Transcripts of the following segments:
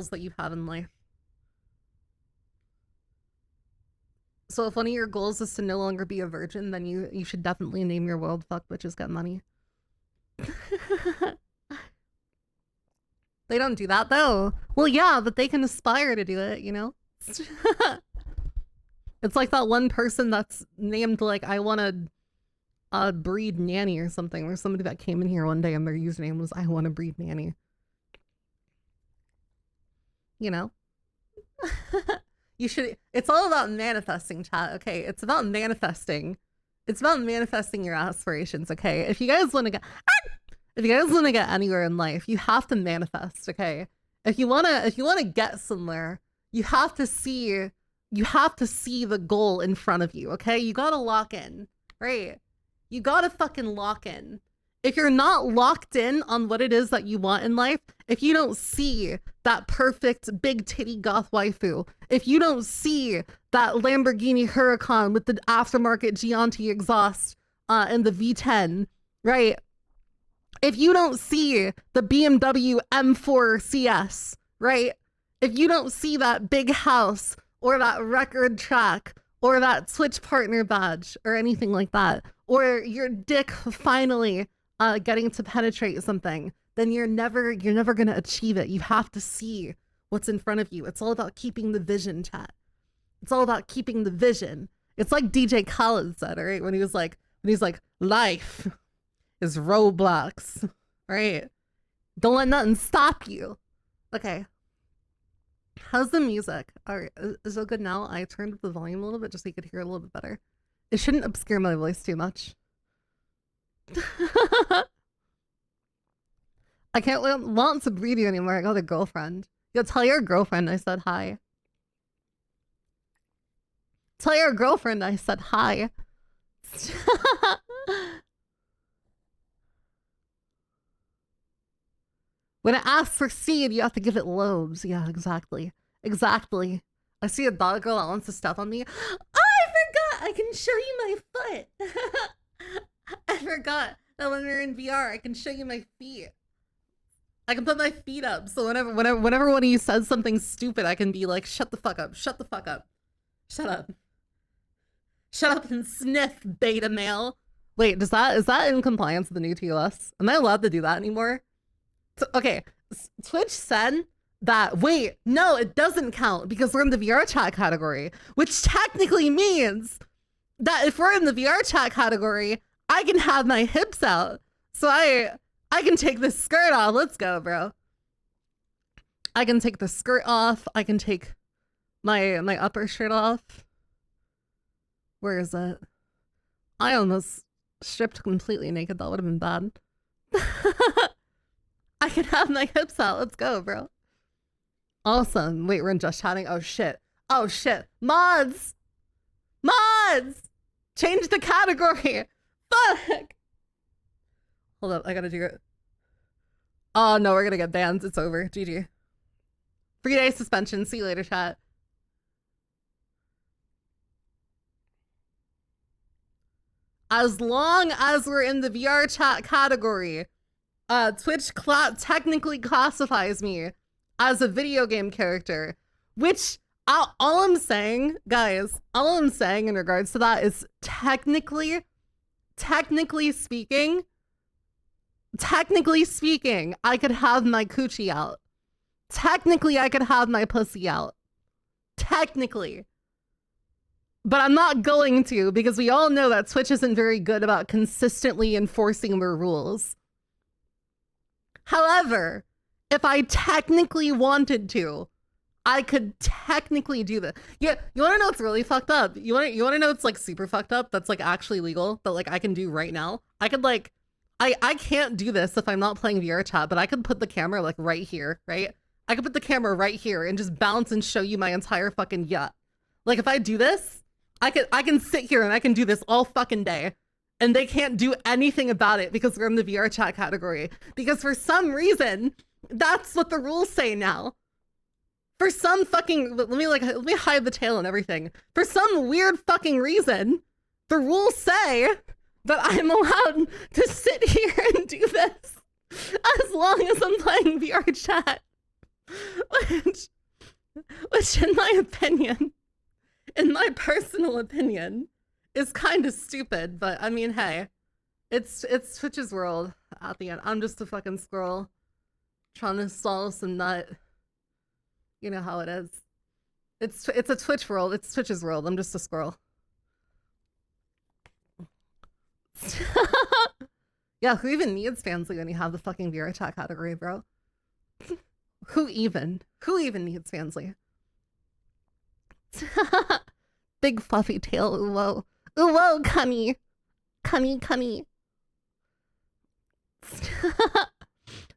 goals that you have in life. So if one of your goals is to no longer be a virgin, then you should definitely name your world Fuck Bitches Get Money. They don't do that though. Well, yeah, but they can aspire to do it, you know? It's like that one person that's named like, I want to breed Nyannie or something, or somebody that came in here one day and their username was, I want to breed Nyannie. You know? You should, it's all about manifesting, chat, okay? It's about manifesting. It's about manifesting your aspirations, okay? If you guys want to get, if you guys want to get anywhere in life, you have to manifest, okay? If you want to get somewhere, you have to see the goal in front of you, okay? You gotta lock in, right? You gotta fucking lock in. If you're not locked in on what it is that you want in life, if you don't see that perfect big titty goth waifu, if you don't see that Lamborghini Huracan with the aftermarket Gianti exhaust and the V10, right? If you don't see the BMW M4 CS, right? If you don't see that big house or that record track or that Twitch partner badge or anything like that, or your dick finally getting to penetrate something, then you're never gonna achieve it. You have to see what's in front of you. It's all about keeping the vision, chat. It's all about keeping the vision. It's like DJ Khaled said, right? When he's like, life is roadblocks, right? Don't let nothing stop you. Okay. How's the music? All right, is it good now? I turned up the volume a little bit just so you could hear a little bit better. It shouldn't obscure my voice too much. I can't want to breed you anymore. I got a girlfriend. Yo, tell your girlfriend I said hi. Tell your girlfriend I said hi. When it asks for seed, you have to give it lobes. Yeah, exactly. Exactly. I see a dog girl that wants to step on me. Oh, I forgot! I can show you my foot! I forgot that when we're in VR, I can show you my feet. I can put my feet up, so whenever one of you says something stupid, I can be like, shut the fuck up, shut the fuck up. Shut up. Shut up and sniff, beta male. Wait, is that in compliance with the new TOS? Am I allowed to do that anymore? So, okay, Twitch said that, wait, no, it doesn't count because we're in the VR chat category, which technically means that if we're in the VR chat category, I can have my hips out. So I can take this skirt off. Let's go, bro. I can take the skirt off. I can take my upper shirt off. Where is it? I almost stripped completely naked. That would have been bad. I can have my hips out. Let's go, bro. Awesome. Wait, we're in just chatting. Oh shit. Oh shit. Mods! Mods! Change the category. Fuck! Hold up, I gotta do it. Oh no, we're gonna get banned. It's over. GG. 3-day suspension. See you later, chat. As long as we're in the VR chat category, Twitch technically classifies me as a video game character, which all I'm saying, guys, all I'm saying in regards to that is technically speaking, I could have my coochie out. Technically, I could have my pussy out. Technically. But I'm not going to, because we all know that Twitch isn't very good about consistently enforcing their rules. However, if I technically wanted to, I could technically do this. Yeah, you want to know what's really fucked up? You want to know what's like super fucked up? That's like actually legal that like I can do right now. I could like, I can't do this if I'm not playing VR chat, but I could put the camera like right here, right? I could put the camera right here and just bounce and show you my entire fucking yacht. Like if I do this, I can sit here and I can do this all fucking day. And they can't do anything about it because we're in the VR chat category. Because for some reason, that's what the rules say now. For some fucking, let me hide the tail and everything. For some weird fucking reason, the rules say that I'm allowed to sit here and do this as long as I'm playing VR chat. which, which in my opinion, in my personal opinion, is kind of stupid. But I mean, hey, it's Twitch's world at the end. I'm just a fucking squirrel trying to swallow some nut. You know how it is. It's a Twitch world. It's Twitch's world. I'm just a squirrel. Yeah, who even needs Fansly when you have the fucking VR chat category, bro? Who even needs Fansly? Big fluffy tail, ooh whoa. Ooh whoa, cunny. Cunny.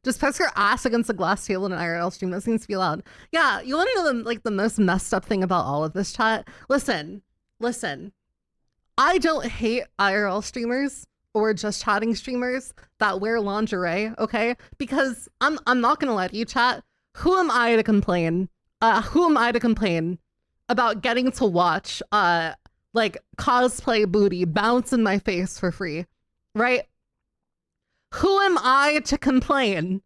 Just press your ass against a glass table in an IRL stream. That seems to be allowed. Yeah, you want to know the most messed up thing about all of this chat? Listen. I don't hate IRL streamers or just chatting streamers that wear lingerie, okay? Because I'm not gonna lie to you, chat. Who am I to complain? Who am I to complain about getting to watch like cosplay booty bounce in my face for free, right? Who am I to complain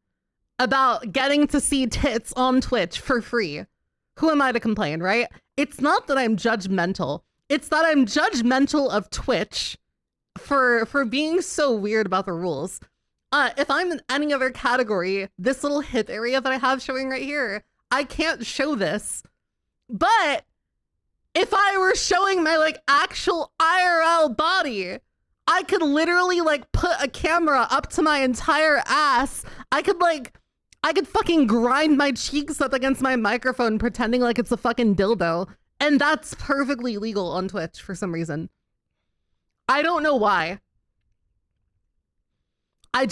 about getting to see tits on Twitch for free? Who am I to complain, right? It's not that I'm judgmental. It's that I'm judgmental of Twitch for being so weird about the rules. If I'm in any other category, this little hip area that I have showing right here, I can't show this. But if I were showing my like actual IRL body, I could literally like put a camera up to my entire ass. I could fucking grind my cheeks up against my microphone pretending like it's a fucking dildo. And that's perfectly legal on Twitch for some reason. I don't know why. I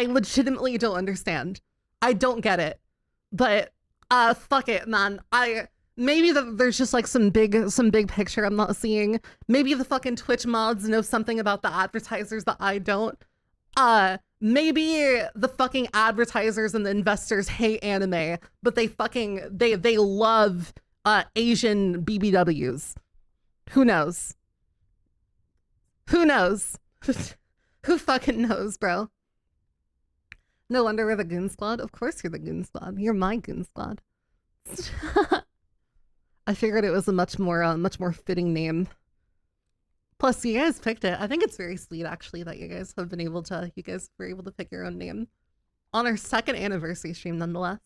legitimately don't understand. I don't get it. But fuck it, man. Maybe there's just like some big picture I'm not seeing. Maybe the fucking Twitch mods know something about the advertisers that I don't. Maybe the fucking advertisers and the investors hate anime, but they love Asian BBWs. Who knows? Who fucking knows, bro? No wonder we're the Goon Squad. Of course you're the Goon Squad. You're my Goon Squad. I figured it was a much more fitting name. Plus, you guys picked it. I think it's very sweet, actually, that you guys were able to pick your own name on our second anniversary stream, nonetheless.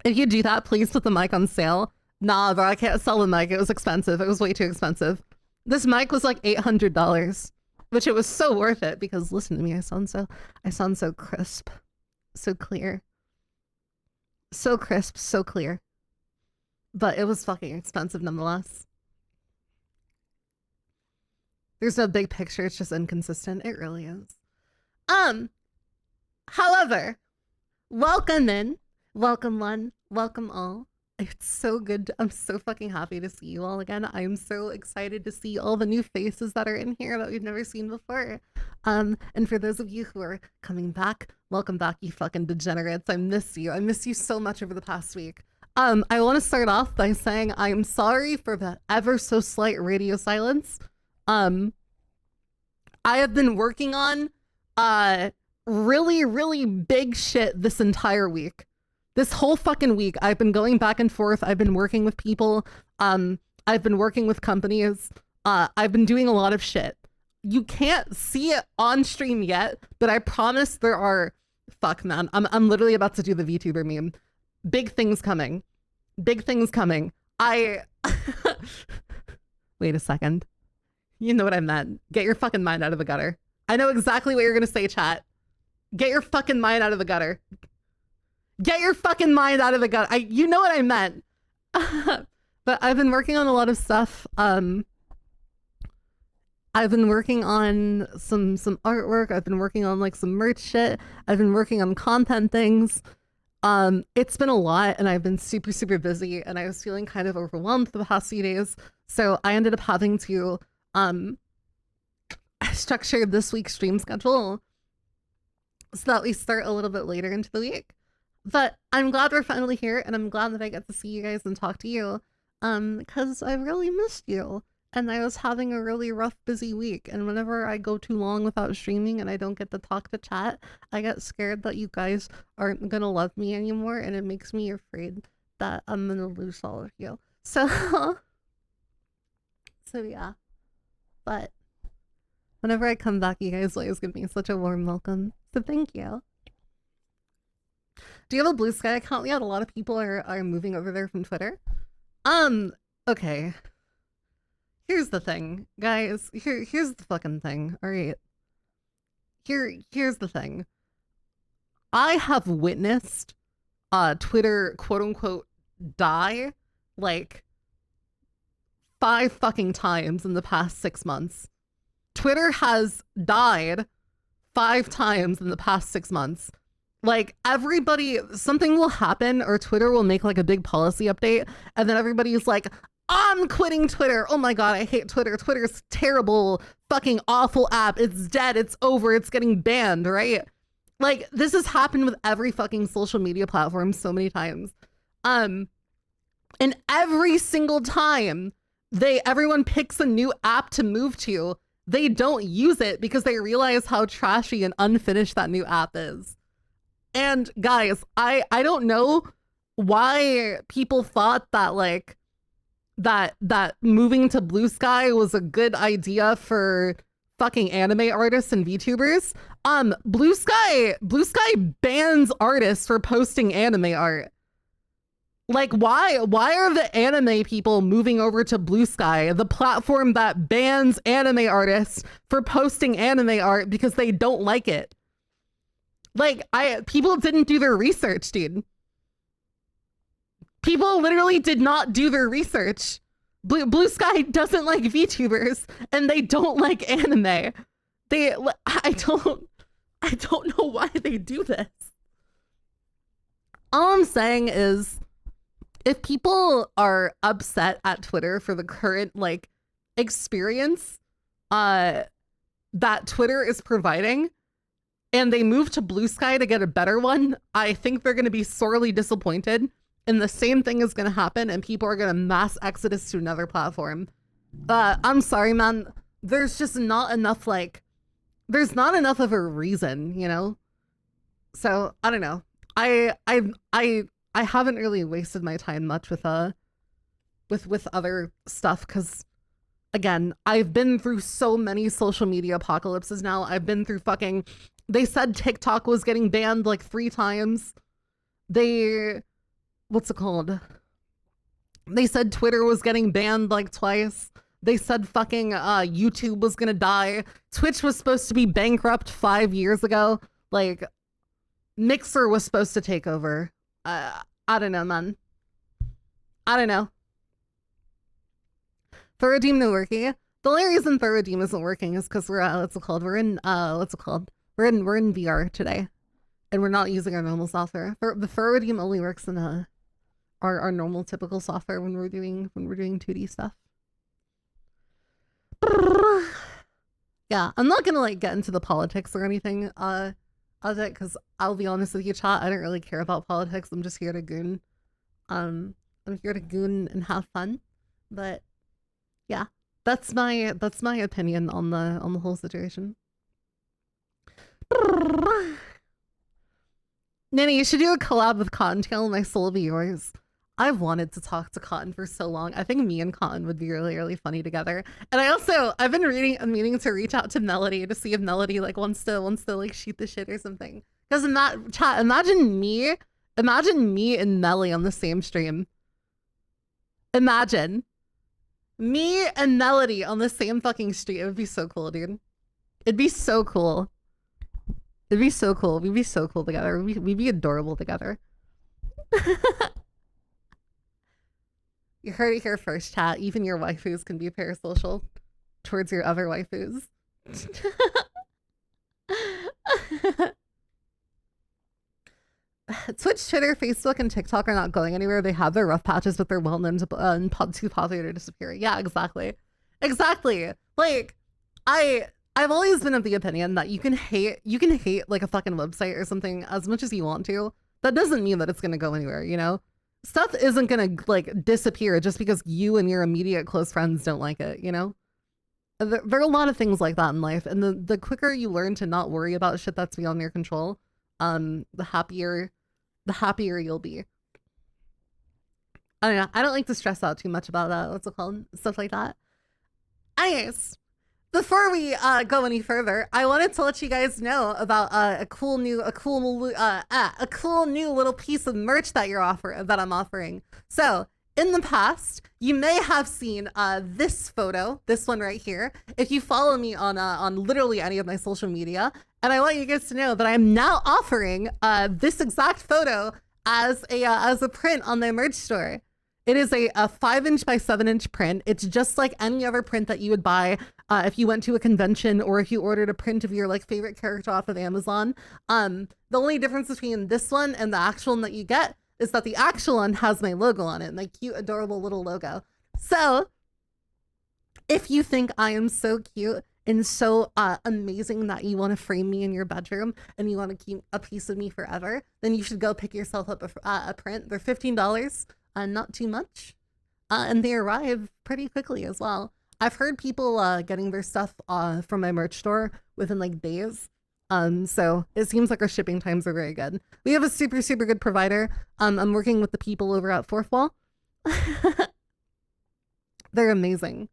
If you do that, please put the mic on sale. Nah, bro, I can't sell the mic. It was expensive. It was way too expensive. This mic was like $800, which it was so worth it because listen to me, I sound so crisp, so clear, so crisp, so clear. But it was fucking expensive nonetheless. There's no big picture, it's just inconsistent. It really is. However, welcome in, welcome one, welcome all. It's so good. I'm so fucking happy to see you all again. I'm so excited to see all the new faces that are in here that we've never seen before. And for those of you who are coming back, welcome back, you fucking degenerates. I miss you. I miss you so much over the past week. I want to start off by saying I'm sorry for the ever so slight radio silence. I have been working on really big shit this entire week. This whole fucking week, I've been going back and forth. I've been working with people. I've been working with companies. I've been doing a lot of shit. You can't see it on stream yet, but I promise there are. Fuck, man. I'm literally about to do the VTuber meme. Big things coming. Big things coming. Wait a second. You know what I meant. Get your fucking mind out of the gutter. I know exactly what you're gonna say, chat. Get your fucking mind out of the gutter. Get your fucking mind out of the gutter. You know what I meant. But I've been working on a lot of stuff. I've been working on some artwork. I've been working on like some merch shit. I've been working on content things. It's been a lot and I've been super busy and I was feeling kind of overwhelmed the past few days. So I ended up having to structure this week's stream schedule so that we start a little bit later into the week. But I'm glad we're finally here and I'm glad that I get to see you guys and talk to you because I really missed you. and I was having a really rough, busy week. And whenever I go too long without streaming and I don't get to talk to chat, I get scared that you guys aren't gonna love me anymore, and it makes me afraid that I'm gonna lose all of you. So, so yeah. But whenever I come back, you guys always give me such a warm welcome. So thank you. Do you have a Blue Sky account? Yeah, a lot of people are moving over there from Twitter. Okay. Here's the thing, guys. Here's the fucking thing. All right. Here's the thing. I have witnessed Twitter, quote unquote, die like 5 fucking times in the past 6 months. Twitter has died 5 times in the past 6 months. Like, everybody, something will happen, or Twitter will make like a big policy update, and then everybody's like, I'm quitting Twitter. Oh my god, I hate Twitter. Twitter's terrible, fucking awful app. It's dead. It's over. It's getting banned, right? Like, this has happened with every fucking social media platform so many times. And every single time everyone picks a new app to move to, they don't use it because they realize how trashy and unfinished that new app is. And guys, I don't know why people thought that like that moving to Blue Sky was a good idea for fucking anime artists and VTubers. Blue Sky bans artists for posting anime art. Like, why are the anime people moving over to Blue Sky, the platform that bans anime artists for posting anime art because they don't like it? Like, people didn't do their research, dude. People literally did not do their research. Blue Sky doesn't like VTubers, and they don't like anime. I don't know why they do this. All I'm saying is, if people are upset at Twitter for the current like experience that Twitter is providing, and they move to Blue Sky to get a better one, I think they're going to be sorely disappointed, and the same thing is going to happen, and people are going to mass exodus to another platform. I'm sorry, man. There's just not enough, like, there's not enough of a reason, you know? So, I don't know. I haven't really wasted my time much with other stuff, because again, I've been through so many social media apocalypses now. I've been through fucking, they said TikTok was getting banned like 3 times. What's it called? They said Twitter was getting banned like twice. They said fucking YouTube was gonna die. Twitch was supposed to be bankrupt 5 years ago. Like, Mixer was supposed to take over. I don't know, man. I don't know. Thorodeem no working. The only reason Thorodeem isn't working is because we're we're in VR today, and we're not using our normal software. The Thorodeem only works in our normal typical software when we're doing 2D stuff. Yeah, I'm not gonna like get into the politics or anything of it, because I'll be honest with you, chat, I don't really care about politics. I'm just here to goon. I'm here to goon and have fun. But yeah, that's my opinion on the whole situation. Nyannie, you should do a collab with Cottontail. My soul will be yours. I've wanted to talk to Cotton for so long. I think me and Cotton would be really, really funny together. And I've been meaning to reach out to Melody to see if Melody like wants to like shoot the shit or something. Because in that chat, imagine me and Melly on the same stream. Imagine me and Melody on the same fucking stream. It would be so cool, dude. It'd be so cool. It'd be so cool. We'd be so cool together. We'd be adorable together. You heard it here first, chat. Even your waifus can be parasocial towards your other waifus. Twitch, Twitter, Facebook, and TikTok are not going anywhere. They have their rough patches, but they're well known to too popular to disappear. Yeah, exactly. Exactly. Like, I've always been of the opinion that you can hate like a fucking website or something as much as you want to. That doesn't mean that it's gonna go anywhere, you know? stuff isn't gonna like disappear just because you and your immediate close friends don't like it, you know? There are a lot of things like that in life, and the quicker you learn to not worry about shit that's beyond your control, the happier you'll be. I don't know. I don't like to stress out too much about what's it called, stuff like that. Anyways, before we go any further, I wanted to let you guys know about a cool new little piece of merch that I'm offering. So in the past, you may have seen this photo, this one right here. If you follow me on literally any of my social media, and I want you guys to know that I'm now offering this exact photo as a print on my merch store. It is a 5" by 7" print. It's just like any other print that you would buy if you went to a convention or if you ordered a print of your like favorite character off of Amazon. The only difference between this one and the actual one that you get is that the actual one has my logo on it, my cute, adorable little logo. So if you think I am so cute and so amazing that you want to frame me in your bedroom and you want to keep a piece of me forever, then you should go pick yourself up a print. They're $15. Not too much, and they arrive pretty quickly as well. I've heard people getting their stuff from my merch store within like days, so it seems like our shipping times are very good. We have a super good provider. I'm working with the people over at Fourth Wall. They're amazing.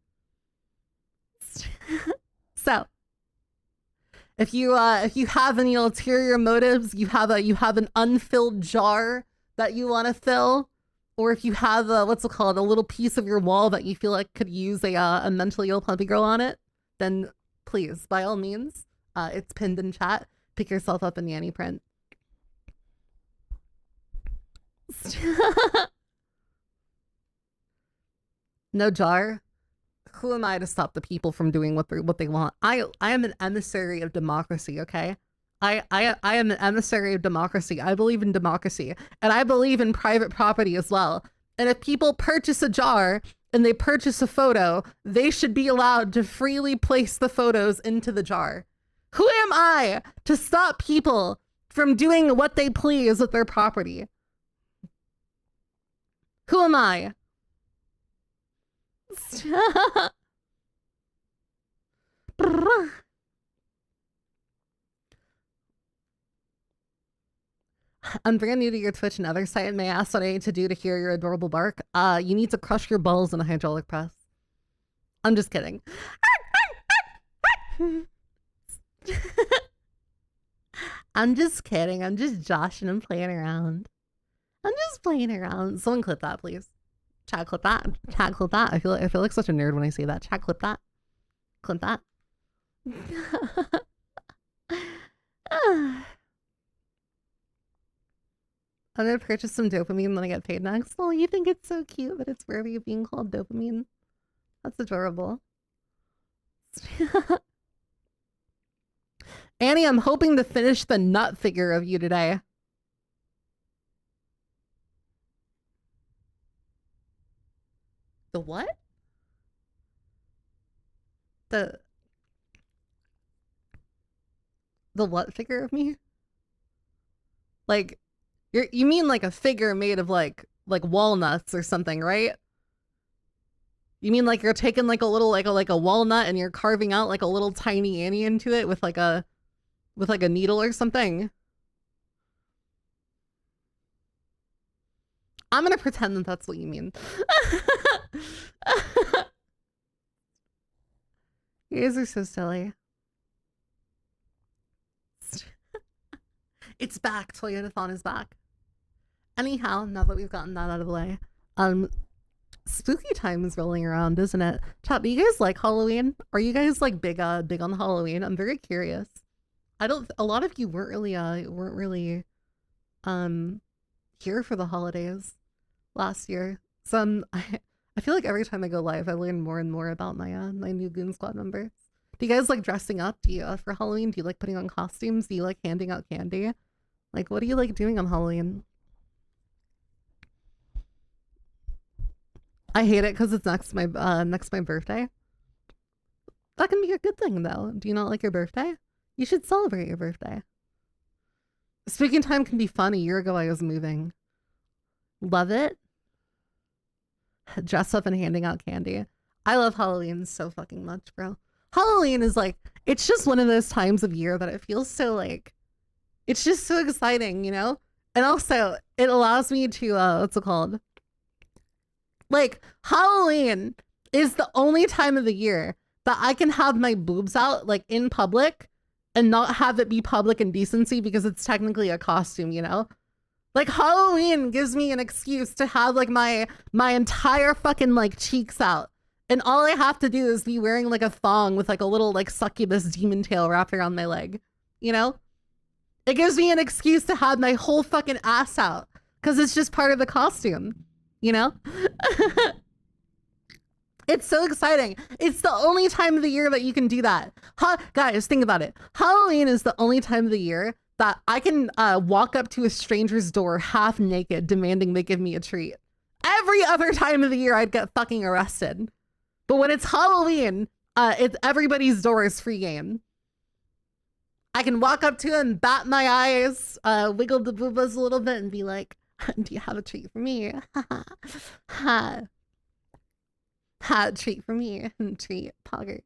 So if you have any ulterior motives, you have an unfilled jar that you want to fill, or if you have a little piece of your wall that you feel like could use a mentally ill puppy girl on it, then please, by all means, it's pinned in chat. Pick yourself up a Nyannie print. No jar. Who am I to stop the people from doing what they want? I am an emissary of democracy, okay? I am an emissary of democracy. I believe in democracy, and I believe in private property as well. And if people purchase a jar and they purchase a photo, they should be allowed to freely place the photos into the jar. Who am I to stop people from doing what they please with their property? Who am I? I'm brand new to your Twitch and other site, and may I ask what I need to do to hear your adorable bark? You need to crush your balls in a hydraulic press. I'm just kidding. I'm just kidding. I'm just joshing and playing around. I'm just playing around. Someone clip that, please. Chat clip that. Chat clip that. I feel like such a nerd when I say that. Chat clip that. Clip that. I'm gonna purchase some dopamine when I get paid next. Oh, you think it's so cute that it's worthy of being called dopamine? That's adorable. Annie, I'm hoping to finish the nut figure of you today. The what? The what figure of me? Like, you mean like a figure made of like walnuts or something, right? You mean like you're taking like a little like a walnut and you're carving out like a little tiny Annie into it with like a needle or something? I'm gonna pretend that that's what you mean. You guys are so silly. It's back. Toyotathon is back. Anyhow, now that we've gotten that out of the way, spooky time is rolling around, isn't it? Chat, do you guys like Halloween? Are you guys like big on Halloween? I'm very curious. A lot of you weren't really here for the holidays last year. So I feel like every time I go live, I learn more and more about my my new Goon Squad members. Do you guys like dressing up? Do you for Halloween? Do you like putting on costumes? Do you like handing out candy? Like, what do you like doing on Halloween? I hate it because it's next my birthday. That can be a good thing though. Do you not like your birthday? You should celebrate your birthday. Speaking time can be fun. A year ago I was moving. Love it. Dress up and handing out candy. I love Halloween so fucking much, bro. Halloween is like, it's just one of those times of year that it feels so like, it's just so exciting, you know? And also, it allows me to, what's it called? Like, Halloween is the only time of the year that I can have my boobs out, like, in public and not have it be public indecency because it's technically a costume, you know? Like, Halloween gives me an excuse to have, like, my entire fucking, like, cheeks out. And all I have to do is be wearing, like, a thong with, like, a little, like, succubus demon tail wrapped around my leg. You know? It gives me an excuse to have my whole fucking ass out. Because it's just part of the costume. You know? It's so exciting. It's the only time of the year that you can do that. Guys, think about it. Halloween is the only time of the year that I can walk up to a stranger's door half naked demanding they give me a treat. Every other time of the year I'd get fucking arrested. But when it's Halloween, it's everybody's door is free game. I can walk up to them, bat my eyes, wiggle the boobas a little bit and be like, do you have a treat for me? Ha. Ha, treat for me. Treat poggers.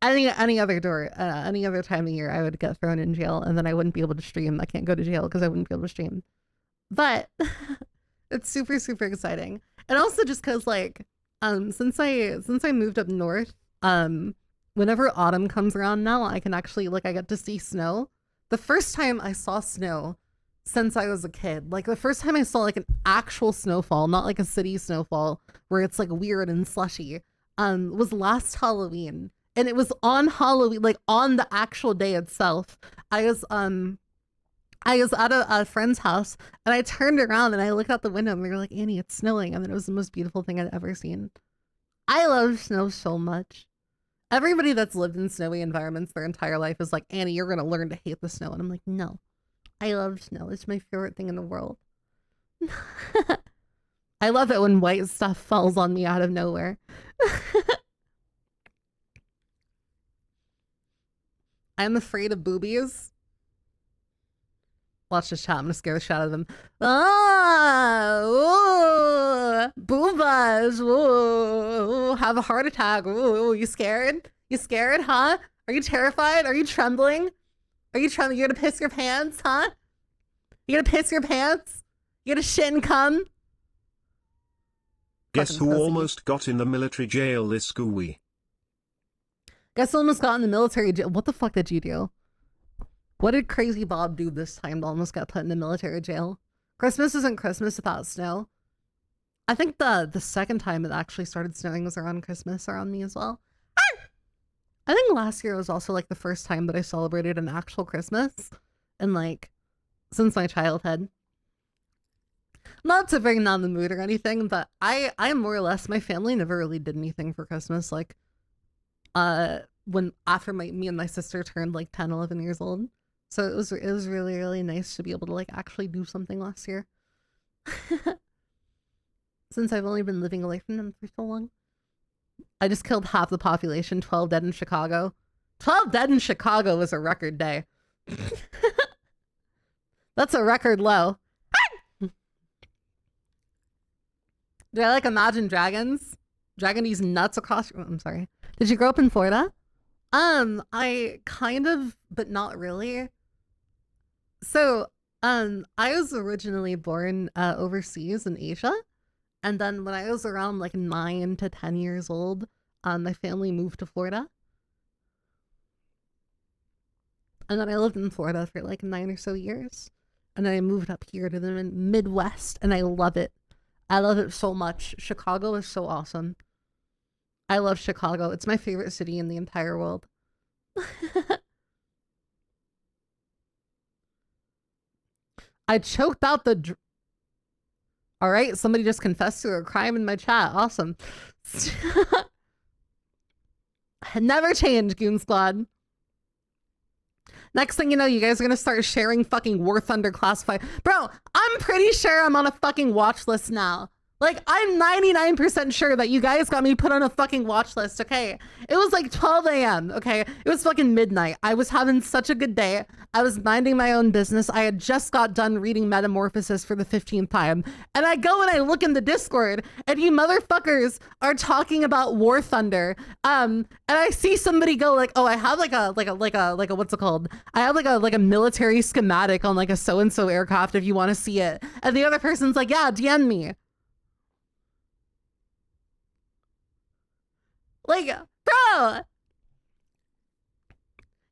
Any other time of year I would get thrown in jail and then I wouldn't be able to stream. I can't go to jail because I wouldn't be able to stream. But it's super, super exciting. And also just because like, since I moved up north, whenever autumn comes around now, I can actually, like, I get to see snow. The first time I saw snow since I was a kid, like the first time I saw like an actual snowfall, not like a city snowfall where it's like weird and slushy, was last Halloween. And it was on Halloween, like on the actual day itself. I was at a friend's house and I turned around and I looked out the window and we were like, Annie, it's snowing. And it was the most beautiful thing I'd ever seen. I love snow so much. Everybody that's lived in snowy environments their entire life is like, Annie, you're going to learn to hate the snow. And I'm like, no, I love snow. It's my favorite thing in the world. I love it when white stuff falls on me out of nowhere. I'm afraid of boobies. Watch this chat. I'm gonna scare the shit out of them. Ah, ooh, boobas. Ooh, have a heart attack. Ooh, you scared? You scared, huh? Are you terrified? Are you trembling? Are you trembling? You're gonna piss your pants, huh? You gonna piss your pants? You gonna shit and cum? Guess who almost got in the military jail this gooey? Guess who almost got in the military jail? What the fuck did you do? What did Crazy Bob do this time to almost get put in the military jail? Christmas isn't Christmas without snow. I think the second time it actually started snowing was around Christmas around me as well. I think last year was also like the first time that I celebrated an actual Christmas. And like, since my childhood. Not to bring down the mood or anything, but I more or less, my family never really did anything for Christmas. Like, after me and my sister turned like 10, 11 years old. So it was really, really nice to be able to like actually do something last year. Since I've only been living away from them for so long. I just killed half the population, 12 dead in Chicago. 12 dead in Chicago was a record day. That's a record low. Do I like Imagine Dragons? Dragging these nuts across, I'm sorry. Did you grow up in Florida? I kind of, but not really. So, I was originally born overseas in Asia. And then when I was around like 9 to 10 years old, my family moved to Florida. And then I lived in Florida for like 9 or so years. And then I moved up here to the Midwest and I love it. I love it so much. Chicago is so awesome. I love Chicago. It's my favorite city in the entire world. I choked out the... All right, somebody just confessed to a crime in my chat. Awesome. Never change, Goon Squad. Next thing you know, you guys are going to start sharing fucking War Thunder classified. Bro, I'm pretty sure I'm on a fucking watch list now. Like, I'm 99% sure that you guys got me put on a fucking watch list, okay? It was like 12 a.m., okay? It was fucking midnight. I was having such a good day. I was minding my own business. I had just got done reading Metamorphosis for the 15th time. And I go and I look in the Discord, and you motherfuckers are talking about War Thunder. And I see somebody go like, oh, I have like a what's it called? I have like a military schematic on like a so-and-so aircraft if you want to see it. And the other person's like, yeah, DM me. Like, bro,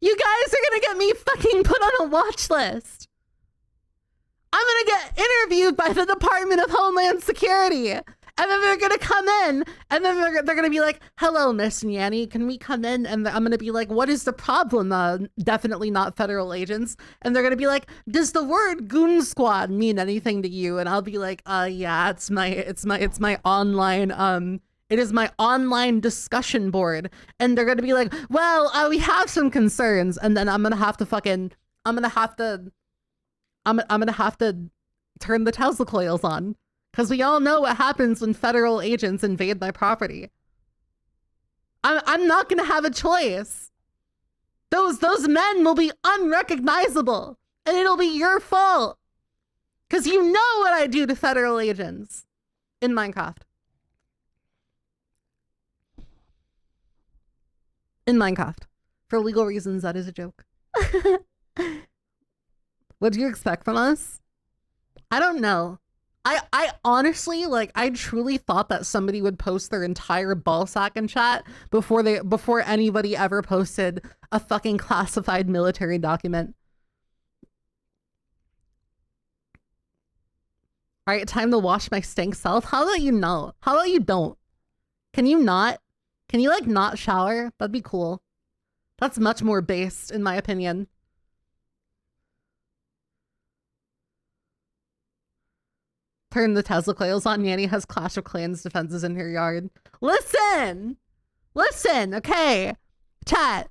you guys are gonna get me fucking put on a watch list. I'm gonna get interviewed by the Department of Homeland Security. And then they're gonna come in, and then they're gonna be like, hello, Miss Nyannie, can we come in? And I'm gonna be like, what is the problem? Definitely not federal agents. And they're gonna be like, does the word goon squad mean anything to you? And I'll be like, yeah, it's my online, it is my online discussion board. And they're going to be like, well, we have some concerns. And then I'm going to have to turn the Tesla coils on. Because we all know what happens when federal agents invade my property. I'm not going to have a choice. Those men will be unrecognizable. And it'll be your fault. Because you know what I do to federal agents in Minecraft. In Minecraft. For legal reasons, that is a joke. What do you expect from us? I don't know. I honestly, like, I truly thought that somebody would post their entire ballsack in chat before anybody ever posted a fucking classified military document. All right, time to wash my stink self. How about you know? How about you don't? Can you not? Can you, like, not shower? That'd be cool. That's much more based, in my opinion. Turn the Tesla coils on. Nyannie has Clash of Clans defenses in her yard. Listen! Listen, okay? Chat.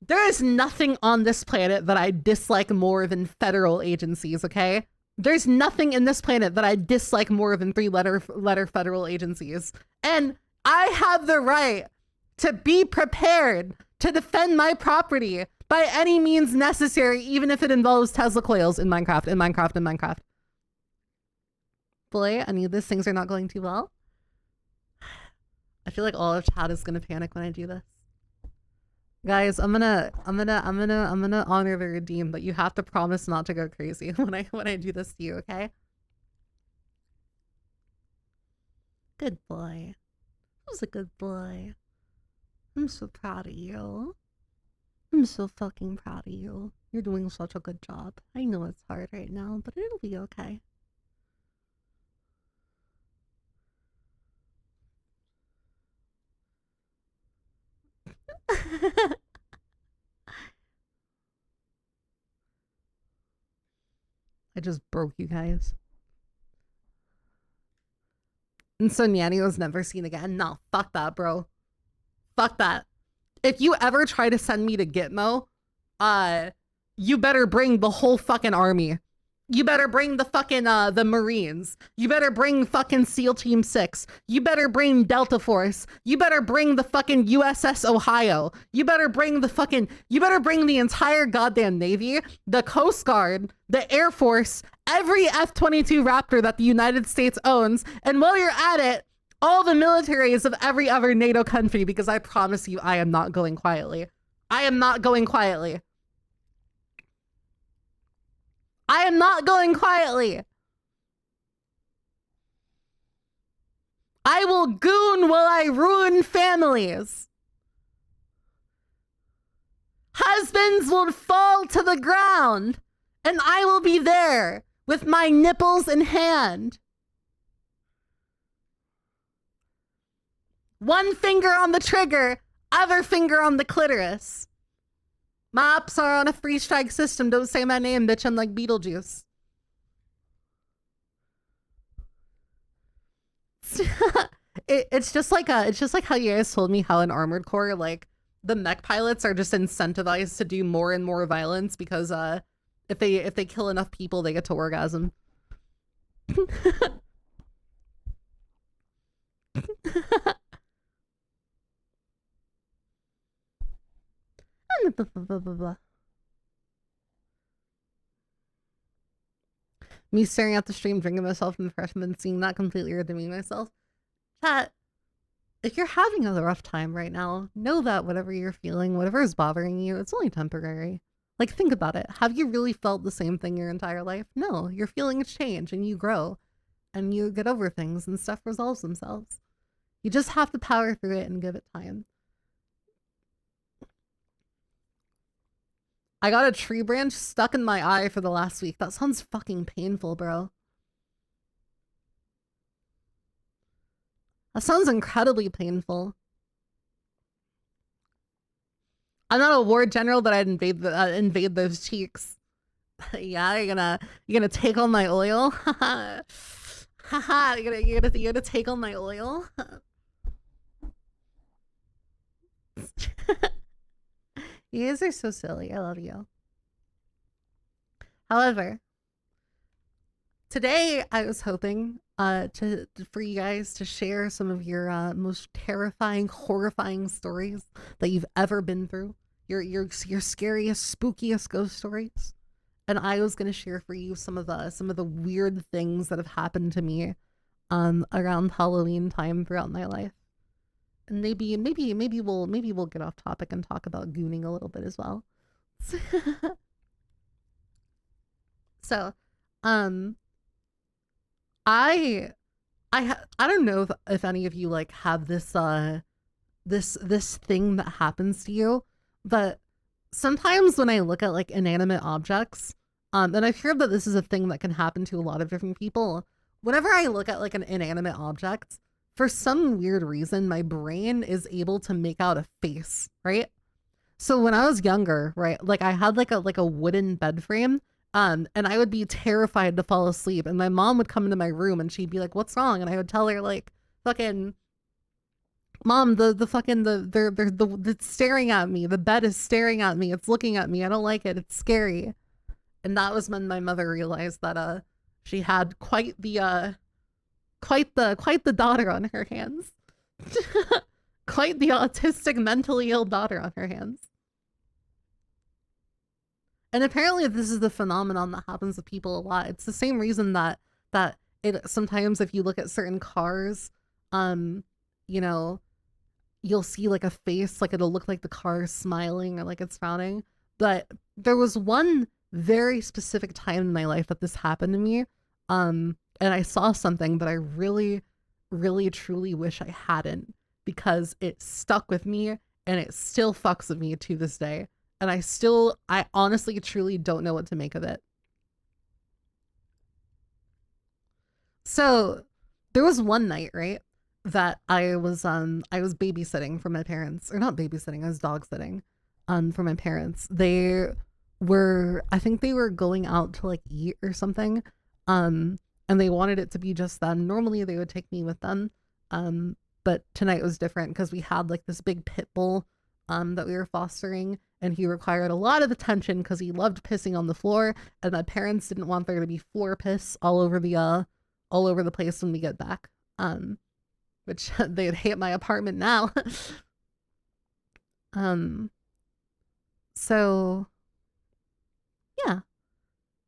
There is nothing on this planet that I dislike more than federal agencies, okay? There's nothing in this planet that I dislike more than three-letter federal agencies. And I have the right to be prepared to defend my property by any means necessary, even if it involves Tesla coils in Minecraft. Boy, any of these things are not going too well. I feel like all of chat is gonna panic when I do this. Guys, I'm gonna honor the redeem, but you have to promise not to go crazy when I do this to you, okay? Good boy. Who's a good boy? I'm so proud of you. I'm so fucking proud of you. You're doing such a good job. I know it's hard right now, but it'll be okay. I just broke you guys. And so Nyannie was never seen again. No, fuck that, bro. Fuck that. If you ever try to send me to Gitmo, you better bring the whole fucking army. You better bring the fucking, the Marines. You better bring fucking SEAL Team 6. You better bring Delta Force. You better bring the fucking USS Ohio. You better bring the entire goddamn Navy, the Coast Guard, the Air Force, every F-22 Raptor that the United States owns. And while you're at it, all the militaries of every other NATO country, because I promise you, I am not going quietly. I am not going quietly. I am not going quietly. I will goon while I ruin families. Husbands will fall to the ground, and I will be there with my nipples in hand. One finger on the trigger, other finger on the clitoris. My ops are on a free strike system. Don't say my name, bitch. I'm like Beetlejuice. It's just like how you guys told me how in Armored Core, like, the mech pilots are just incentivized to do more and more violence because if they kill enough people, they get to orgasm. Me staring at the stream, drinking myself in the freshman, seeing that completely redeeming myself. Chat, if you're having a rough time right now, know that whatever you're feeling, whatever is bothering you, it's only temporary. Like, think about it. Have you really felt the same thing your entire life? No, your feelings change and you grow and you get over things and stuff resolves themselves. You just have to power through it and give it time. I got a tree branch stuck in my eye for the last week. That sounds fucking painful, bro. That sounds incredibly painful. I'm not a war general, but I'd invade those cheeks. Yeah, you're gonna take all my oil. Haha, you're gonna take all my oil. You guys are so silly. I love you. However, today I was hoping for you guys to share some of your most terrifying, horrifying stories that you've ever been through. Your scariest, spookiest ghost stories. And I was gonna share for you some of the weird things that have happened to me around Halloween time throughout my life. And maybe we'll get off topic and talk about gooning a little bit as well. So, I don't know if any of you like have this this thing that happens to you, but sometimes when I look at like inanimate objects, and I've heard that this is a thing that can happen to a lot of different people. Whenever I look at like an inanimate object, for some weird reason, my brain is able to make out a face, right? So when I was younger, right, like I had like a wooden bed frame, and I would be terrified to fall asleep, and my mom would come into my room and she'd be like, "What's wrong?" And I would tell her like, "Fucking Mom, it's staring at me. The bed is staring at me. It's looking at me. I don't like it. It's scary." And that was when my mother realized that she had quite the daughter on her hands. Quite the autistic, mentally ill daughter on her hands. And apparently this is the phenomenon that happens with people a lot. It's the same reason that it sometimes, if you look at certain cars, you know, you'll see like a face, like it'll look like the car is smiling or like it's frowning. But there was one very specific time in my life that this happened to me. And I saw something that I really, really, truly wish I hadn't, because it stuck with me and it still fucks with me to this day. And I honestly, truly don't know what to make of it. So there was one night, right, that I was babysitting for my parents, or not babysitting, I was dog sitting for my parents. I think they were going out to like eat or something. And they wanted it to be just them. Normally they would take me with them. But tonight was different because we had like this big pit bull that we were fostering, and he required a lot of attention because he loved pissing on the floor, and my parents didn't want there to be floor piss all over the place when we get back. Which they'd hate my apartment now. So yeah.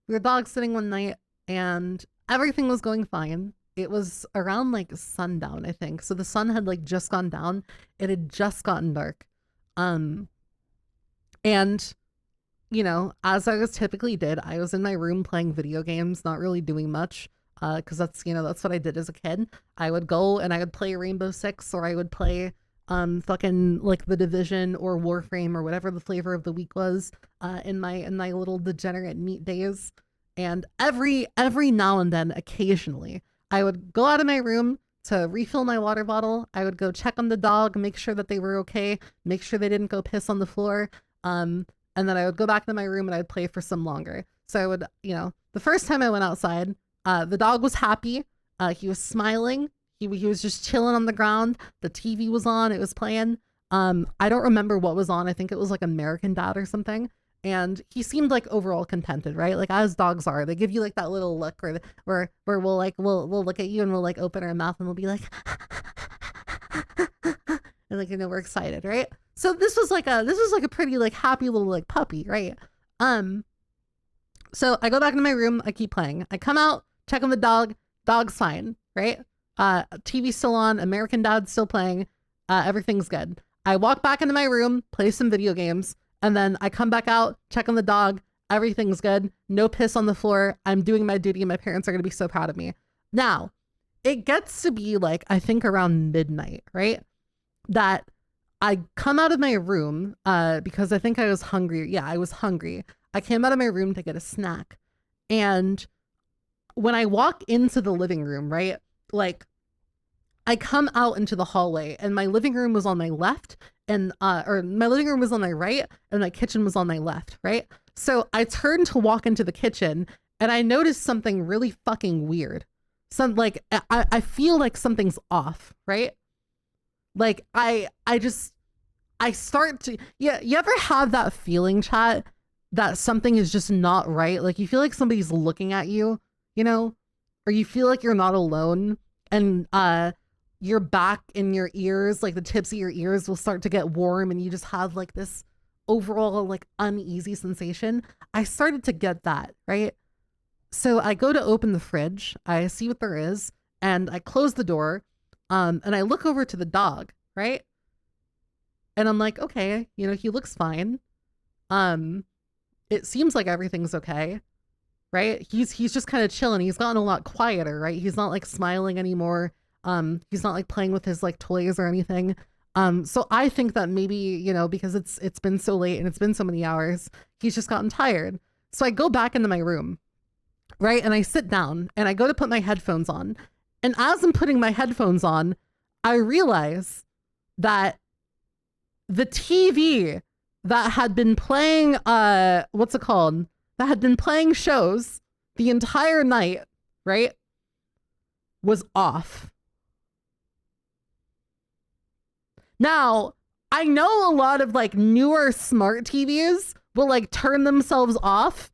We were dog sitting one night and everything was going fine. It was around like sundown, I think. So the sun had like just gone down. It had just gotten dark. And you know, as I was typically did, I was in my room playing video games, not really doing much. Because that's what I did as a kid. I would go and I would play Rainbow Six, or I would play fucking like The Division or Warframe or whatever the flavor of the week was in my little degenerate neat days. And every now and then, occasionally, I would go out of my room to refill my water bottle. I would go check on the dog, make sure that they were okay, make sure they didn't go piss on the floor. And then I would go back to my room and I'd play for some longer. So I would, you know, the first time I went outside, the dog was happy. He was smiling. He was just chilling on the ground. The TV was on. It was playing. I don't remember what was on. I think it was like American Dad or something. And he seemed like overall contented, right? Like as dogs are, they give you like that little look where we'll look at you and we'll like open our mouth and we'll be like, and like, we're excited, right? So this was like a pretty like happy little like puppy, right? So I go back into my room, I keep playing. I come out, check on the dog, dog's fine, right? TV's still on, American Dad's still playing, everything's good. I walk back into my room, play some video games, and then I come back out, check on the dog, everything's good, no piss on the floor, I'm doing my duty, and my parents are gonna be so proud of me. Now, it gets to be like, I think around midnight, right? That I come out of my room because I think I was hungry. Yeah, I was hungry. I came out of my room to get a snack. And when I walk into the living room, right? Like, I come out into the hallway and my living room was on my left and, or my living room was on my right and my kitchen was on my left, right? So I turned to walk into the kitchen and I noticed something really fucking weird. Like, I feel like something's off, right? Like, I start to, yeah, you ever have that feeling, chat, that something is just not right? Like, you feel like somebody's looking at you, you know? Or you feel like you're not alone, and your back and your ears, like the tips of your ears will start to get warm, and you just have like this overall like uneasy sensation. I started to get that, right? So I go to open the fridge, I see what there is, and I close the door, and I look over to the dog, right? And I'm like, okay, he looks fine. It seems like everything's okay, right? He's just kind of chilling. He's gotten a lot quieter, right? He's not like smiling anymore. He's not like playing with his like toys or anything. So I think that maybe, because it's been so late and it's been so many hours, he's just gotten tired. So I go back into my room, right? And I sit down and I go to put my headphones on. And as I'm putting my headphones on, I realize that the TV that had been playing, what's it called? That had been playing shows the entire night, right? Was off. Now, I know a lot of like newer smart TVs will like turn themselves off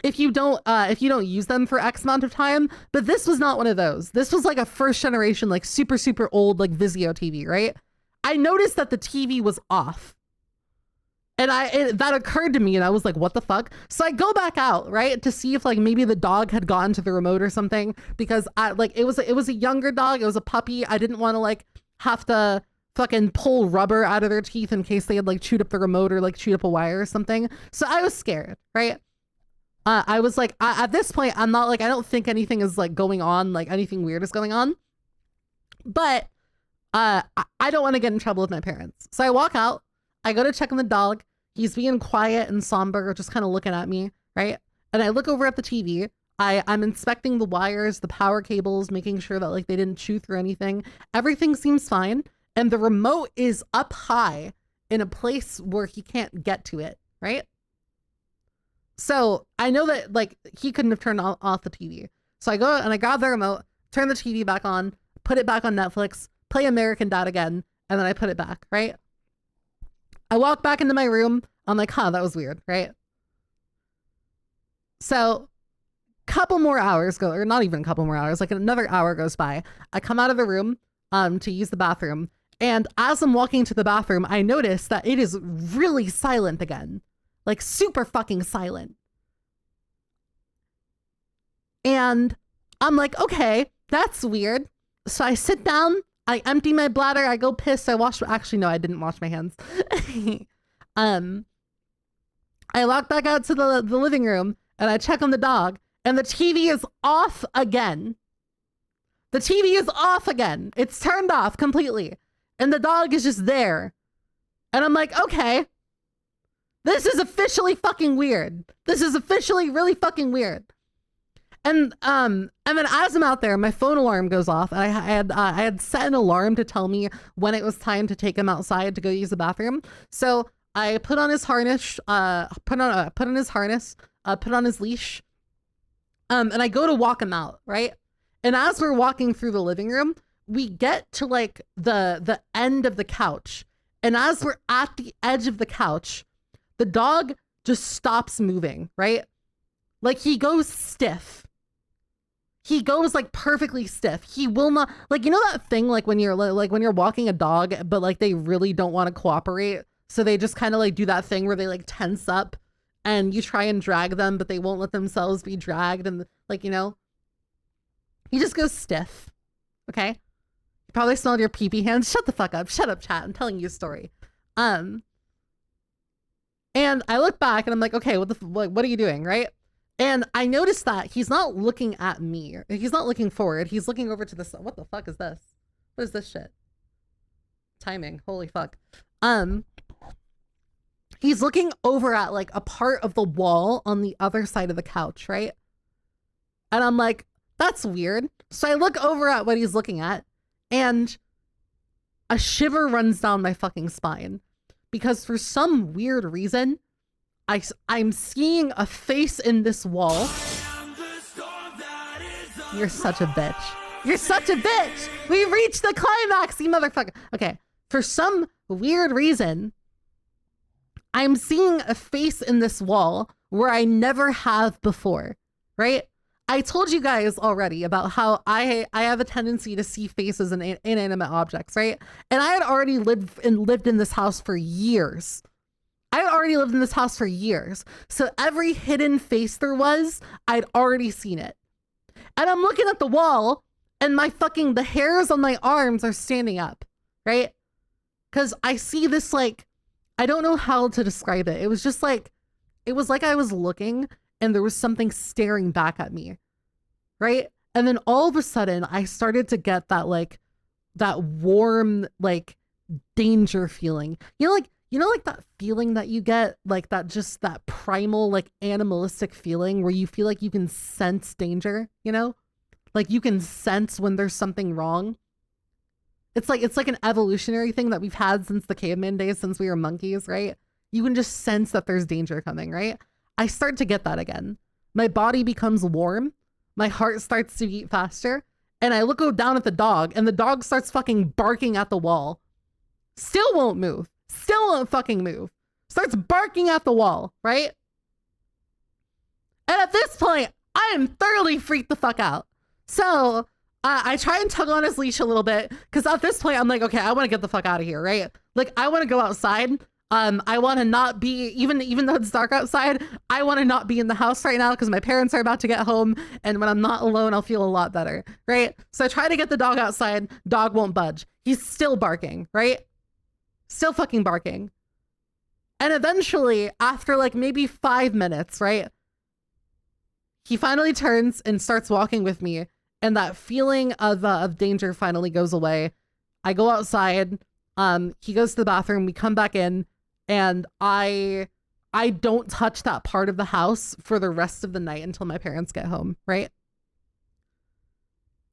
if you don't use them for X amount of time, but this was not one of those. This was like a first generation, like super, super old, like Vizio TV, right? I noticed that the TV was off. And that occurred to me and I was like, what the fuck? So I go back out, right? To see if like maybe the dog had gotten to the remote or something, because it was a younger dog. It was a puppy. I didn't want to like have to fucking pull rubber out of their teeth in case they had like chewed up the remote or like chewed up a wire or something. So I was scared, right? I was like, at this point, I'm not like, I don't think anything is like going on, like anything weird is going on. But I don't want to get in trouble with my parents. So I walk out, I go to check on the dog. He's being quiet and somber, just kind of looking at me, right? And I look over at the TV. I'm inspecting the wires, the power cables, making sure that like they didn't chew through anything. Everything seems fine. And the remote is up high in a place where he can't get to it, right? So I know that like he couldn't have turned off the TV. So I go and I grab the remote, turn the TV back on, put it back on Netflix, play American Dad again, and then I put it back, right? I walk back into my room. I'm like, huh, that was weird, right? So couple more hours go, or not even a couple more hours, like another hour goes by. I come out of the room to use the bathroom. And as I'm walking to the bathroom, I notice that it is really silent again. Like super fucking silent. And I'm like, okay, that's weird. So I sit down, I empty my bladder, I go piss, I wash, actually no, I didn't wash my hands. I walk back out to the living room and I check on the dog and the TV is off again. The TV is off again. It's turned off completely. And the dog is just there. And I'm like, okay, this is officially fucking weird. This is officially really fucking weird. And then as I'm out there, my phone alarm goes off. And I had set an alarm to tell me when it was time to take him outside to go use the bathroom. So I put on his harness, put on his leash, and I go to walk him out, right? And as we're walking through the living room, we get to like the end of the couch. And as we're at the edge of the couch, the dog just stops moving, right? Like he goes stiff. He goes like perfectly stiff. He will not, like, you know that thing like when you're walking a dog, but like they really don't want to cooperate. So they just kind of like do that thing where they like tense up and you try and drag them, but they won't let themselves be dragged. And like, you know, he just goes stiff. Okay. You probably smelled your pee-pee hands. Shut the fuck up. Shut up, chat. I'm telling you a story. And I look back and I'm like, okay, what are you doing? Right. And I noticed that he's not looking at me. He's not looking forward. He's looking over to the side. What the fuck is this? What is this shit? Timing. Holy fuck. He's looking over at like a part of the wall on the other side of the couch, right? And I'm like, that's weird. So I look over at what he's looking at and a shiver runs down my fucking spine because for some weird reason, I'm seeing a face in this wall. You're such a bitch. You're such a bitch. We reached the climax, you motherfucker. Okay. For some weird reason, I'm seeing a face in this wall where I never have before, right? I told you guys already about how I have a tendency to see faces in inanimate objects, right? And I had already lived in this house for years. So every hidden face there was, I'd already seen it. And I'm looking at the wall and the hairs on my arms are standing up, right? Because I see this like, I don't know how to describe it. It was just like, it was like I was looking and there was something staring back at me, right? And then all of a sudden I started to get that like, that warm, like danger feeling. You know, like that feeling that you get, like that primal, like animalistic feeling where you feel like you can sense danger, you know? Like you can sense when there's something wrong. It's like an evolutionary thing that we've had since the caveman days, since we were monkeys, right? You can just sense that there's danger coming, right? I start to get that again. My body becomes warm. My heart starts to beat faster. And I go down at the dog and the dog starts fucking barking at the wall. Still won't move. Still won't fucking move. Starts barking at the wall, right? And at this point, I am thoroughly freaked the fuck out. So I try and tug on his leash a little bit because at this point, I'm like, okay, I want to get the fuck out of here, right? Like, I want to go outside. I want to not be, even though it's dark outside, I want to not be in the house right now because my parents are about to get home. And when I'm not alone, I'll feel a lot better, right? So I try to get the dog outside. Dog won't budge. He's still barking, right? Still fucking barking. And eventually, after like maybe 5 minutes, right? He finally turns and starts walking with me. And that feeling of danger finally goes away. I go outside. He goes to the bathroom. We come back in. And I don't touch that part of the house for the rest of the night until my parents get home, right?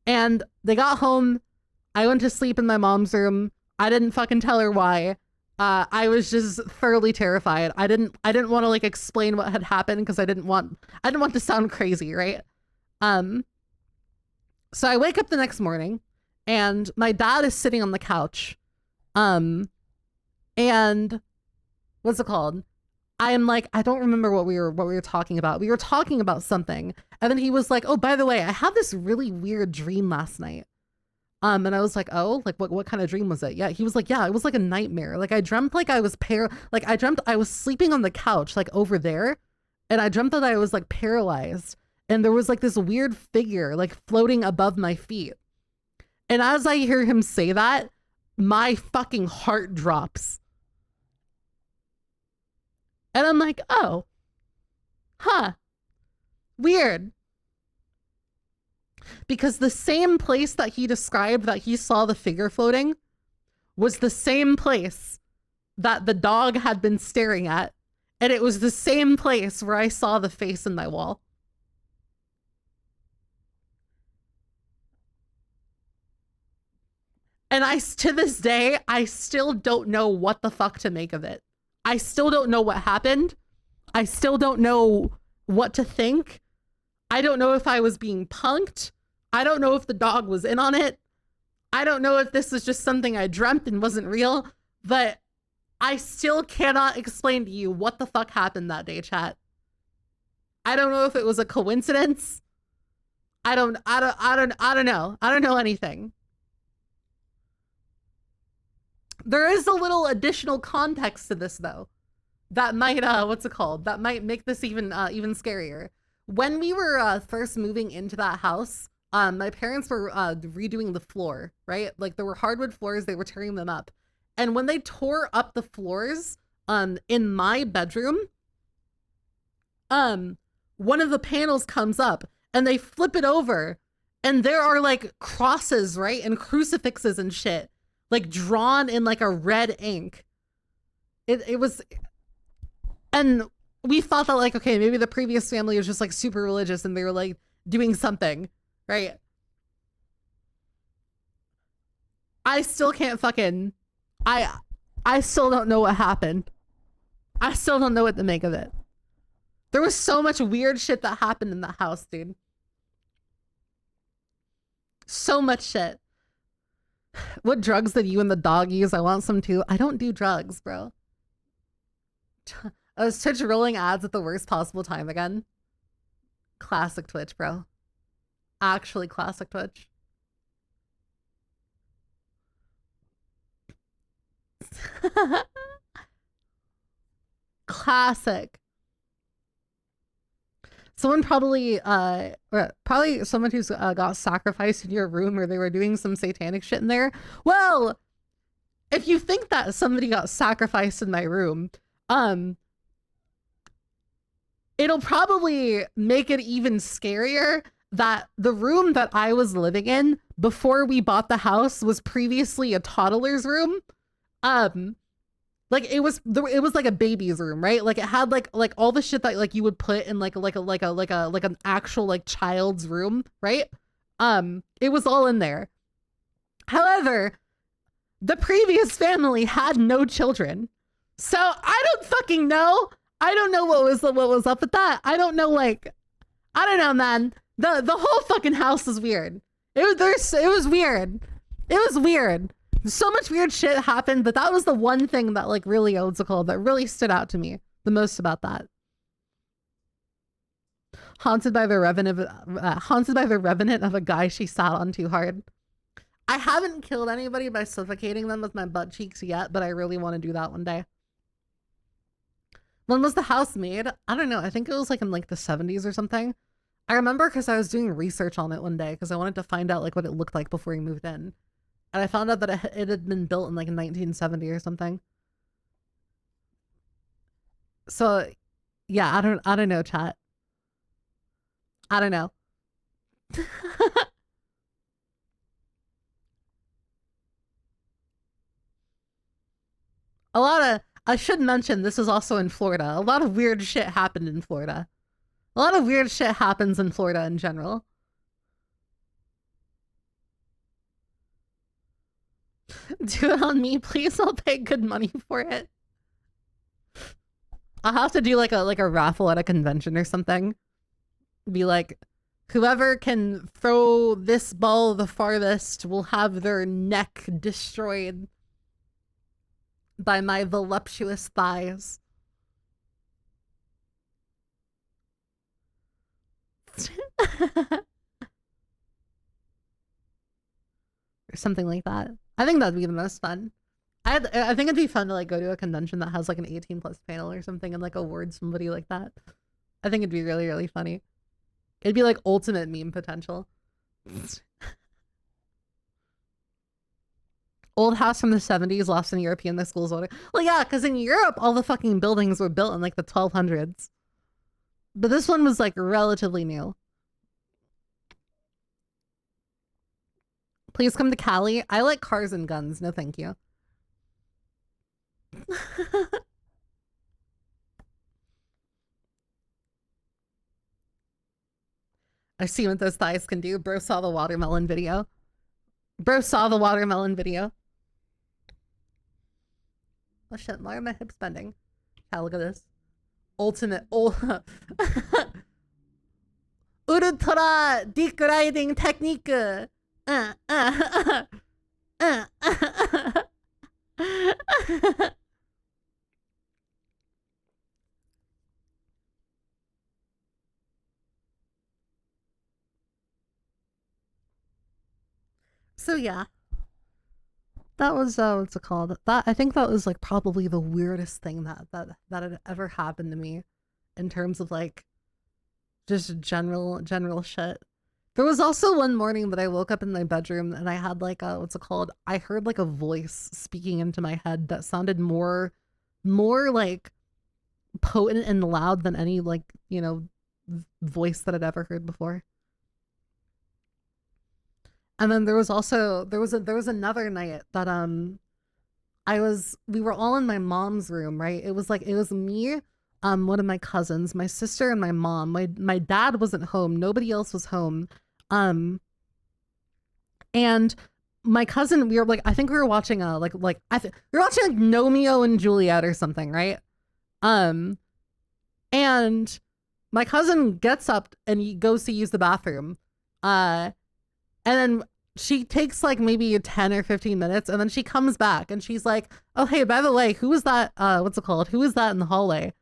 And they got home. I went to sleep in my mom's room. I didn't fucking tell her why. I was just thoroughly terrified. I didn't want to like explain what had happened because I didn't want to sound crazy, right? So I wake up the next morning and my dad is sitting on the couch. And what's it called? I am like, I don't remember what we were talking about. We were talking about something. And then he was like, oh, by the way, I had this really weird dream last night. And I was like, oh, like what kind of dream was it? Yeah. He was like, yeah, it was like a nightmare. Like I dreamt like I was I dreamt I was sleeping on the couch, like over there. And I dreamt that I was like paralyzed. And there was like this weird figure like floating above my feet. And as I hear him say that, my fucking heart drops. And I'm like, oh, huh, weird. Because the same place that he described that he saw the figure floating was the same place that the dog had been staring at. And it was the same place where I saw the face in my wall. And to this day, I still don't know what the fuck to make of it. I still don't know what happened. I still don't know what to think. I don't know if I was being punked. I don't know if the dog was in on it. I don't know if this was just something I dreamt and wasn't real, but I still cannot explain to you what the fuck happened that day, chat. I don't know if it was a coincidence. I don't know. I don't know anything. There is a little additional context to this though. That might what's it called? That might make this even scarier. When we were first moving into that house, my parents were redoing the floor, right? Like there were hardwood floors, they were tearing them up. And when they tore up the floors in my bedroom, one of the panels comes up and they flip it over and there are like crosses, right? And crucifixes and shit, like drawn in like a red ink. It was, and we thought that like, okay, maybe the previous family was just like super religious and they were like doing something, right? I still can't fucking, I still don't know what happened. I still don't know what to make of it. There was so much weird shit that happened in the house, dude. So much shit. What drugs did you and the dog use? I want some too. I don't do drugs, bro. I was Twitch rolling ads at the worst possible time again. Classic Twitch, bro. Actually classic Twitch. Classic. Someone probably someone who's got sacrificed in your room, or they were doing some satanic shit in there. Well, if you think that somebody got sacrificed in my room, it'll probably make it even scarier that the room that I was living in before we bought the house was previously a toddler's room. Like it was like a baby's room, right? Like it had like all the shit that like you would put in like an actual like child's room, right? It was all in there. However, the previous family had no children. So I don't fucking know. I don't know what was up with that. I don't know, like, I don't know, man. The whole fucking house is weird. It was weird. It was weird. So much weird shit happened, but that was the one thing that like really that really stood out to me the most about that. Haunted by the revenant of a guy she sat on too hard. I haven't killed anybody by suffocating them with my butt cheeks yet, but I really want to do that one day. When was the house made? I don't know. I think it was like in like the 70s or something. I remember because I was doing research on it one day because I wanted to find out like what it looked like before we moved in. And I found out that it had been built in like 1970 or something. So yeah, I don't know, chat. I don't know. I should mention this is also in Florida. A lot of weird shit happened in Florida. A lot of weird shit happens in Florida in general. Do it on me, please. I'll pay good money for it. I'll have to do like a raffle at a convention or something. Be like, whoever can throw this ball the farthest will have their neck destroyed by my voluptuous thighs. Or something like that. I think that'd be the most fun. I think it'd be fun to like go to a convention that has like an 18+ panel or something and like award somebody like that. I think it'd be really, really funny. It'd be like ultimate meme potential. Old house from the 70s lost in European schools order. Well, yeah, because in Europe, all the fucking buildings were built in like the 1200s. But this one was like relatively new. Please come to Cali. I like cars and guns. No, thank you. I see what those thighs can do. Bro saw the watermelon video. Bro saw the watermelon video. Oh shit, why are my hips bending? Yeah, look at this. Ultimate Ultra dick riding technique. So yeah, that was what's it called? That I think that was like probably the weirdest thing that had ever happened to me, in terms of like just general shit. There was also one morning that I woke up in my bedroom and I had like a what's it called? I heard like a voice speaking into my head that sounded more like potent and loud than any like, you know, voice that I'd ever heard before. And then there was another night that we were all in my mom's room, right? It was me, one of my cousins, my sister, and my mom. My dad wasn't home. Nobody else was home. And my cousin, we were like, I think we were watching we were watching like Romeo and Juliet or something, right? And my cousin gets up and he goes to use the bathroom. And then she takes like maybe 10 or 15 minutes and then she comes back and she's like, oh, hey, by the way, who is that? What's it called? Who is that in the hallway?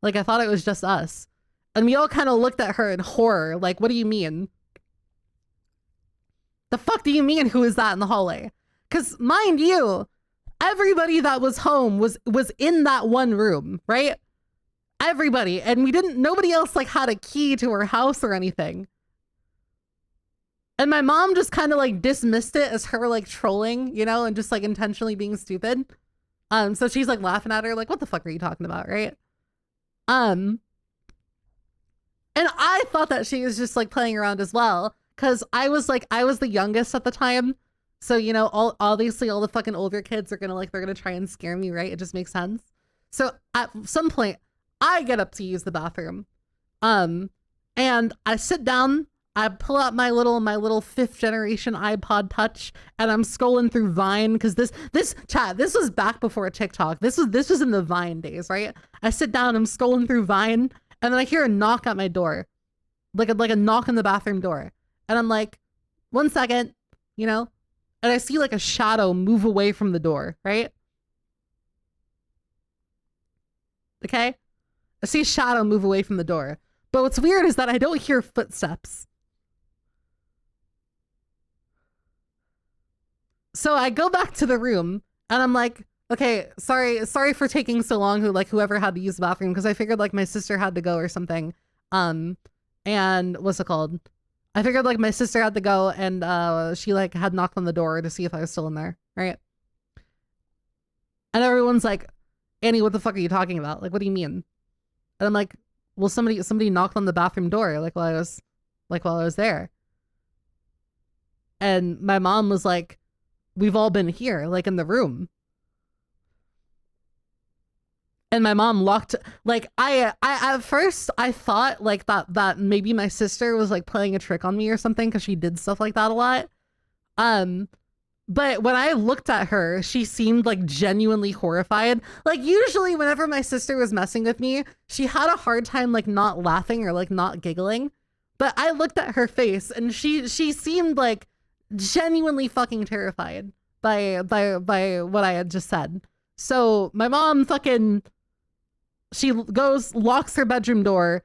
Like, I thought it was just us. And we all kind of looked at her in horror. Like, what do you mean? The fuck do you mean, who is that in the hallway? Because mind you, everybody that was home was in that one room, right? Everybody. And nobody else like had a key to her house or anything. And my mom just kind of like dismissed it as her like trolling, you know, and just like intentionally being stupid. So she's like laughing at her like, what the fuck are you talking about, right? And I thought that she was just like playing around as well, because I was the youngest at the time. So, you know, obviously all the fucking older kids are they're gonna try and scare me, right? It just makes sense. So at some point, I get up to use the bathroom. And I sit down, I pull out my little 5th generation iPod Touch, and I'm scrolling through Vine, because this was back before TikTok. This was in the Vine days, right? I sit down, I'm scrolling through Vine, and then I hear a knock at my door, like a knock on the bathroom door, and I'm like, 1 second, you know, and I see like a shadow move away from the door, right? Okay, I see a shadow move away from the door, but what's weird is that I don't hear footsteps. So I go back to the room and I'm like, okay, sorry for taking so long, whoever had to use the bathroom, because I figured like my sister had to go or something. And what's it called? I figured like my sister had to go and she like had knocked on the door to see if I was still in there, right? And everyone's like, Annie, what the fuck are you talking about? Like, what do you mean? And I'm like, well, somebody knocked on the bathroom door while I was there. And my mom was like, we've all been here, like in the room. And my mom locked, like, I at first I thought like that maybe my sister was like playing a trick on me or something, because she did stuff like that a lot. But when I looked at her, she seemed like genuinely horrified. Like usually whenever my sister was messing with me, she had a hard time like not laughing or like not giggling. But I looked at her face and she seemed like genuinely fucking terrified by what I had just said. So my mom she goes, locks her bedroom door,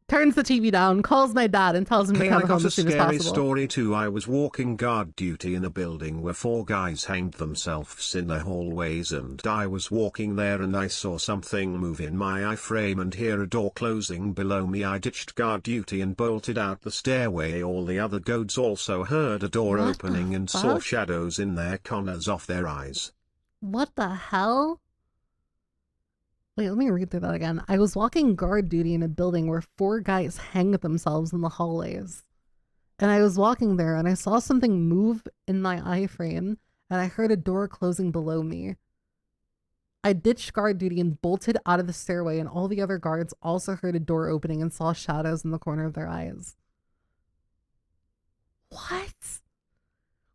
turns the TV down, calls my dad and tells him to come home as soon as possible. I got a scary story too. I was walking guard duty in a building where 4 guys hanged themselves in the hallways, and I was walking there and I saw something move in my iframe and hear a door closing below me. I ditched guard duty and bolted out the stairway. All the other goats also heard a door opening and saw shadows in their corners of their eyes. What the hell? Wait, let me read through that again. I was walking guard duty in a building where 4 guys hanged themselves in the hallways. And I was walking there and I saw something move in my iframe and I heard a door closing below me. I ditched guard duty and bolted out of the stairway, and all the other guards also heard a door opening and saw shadows in the corner of their eyes. What?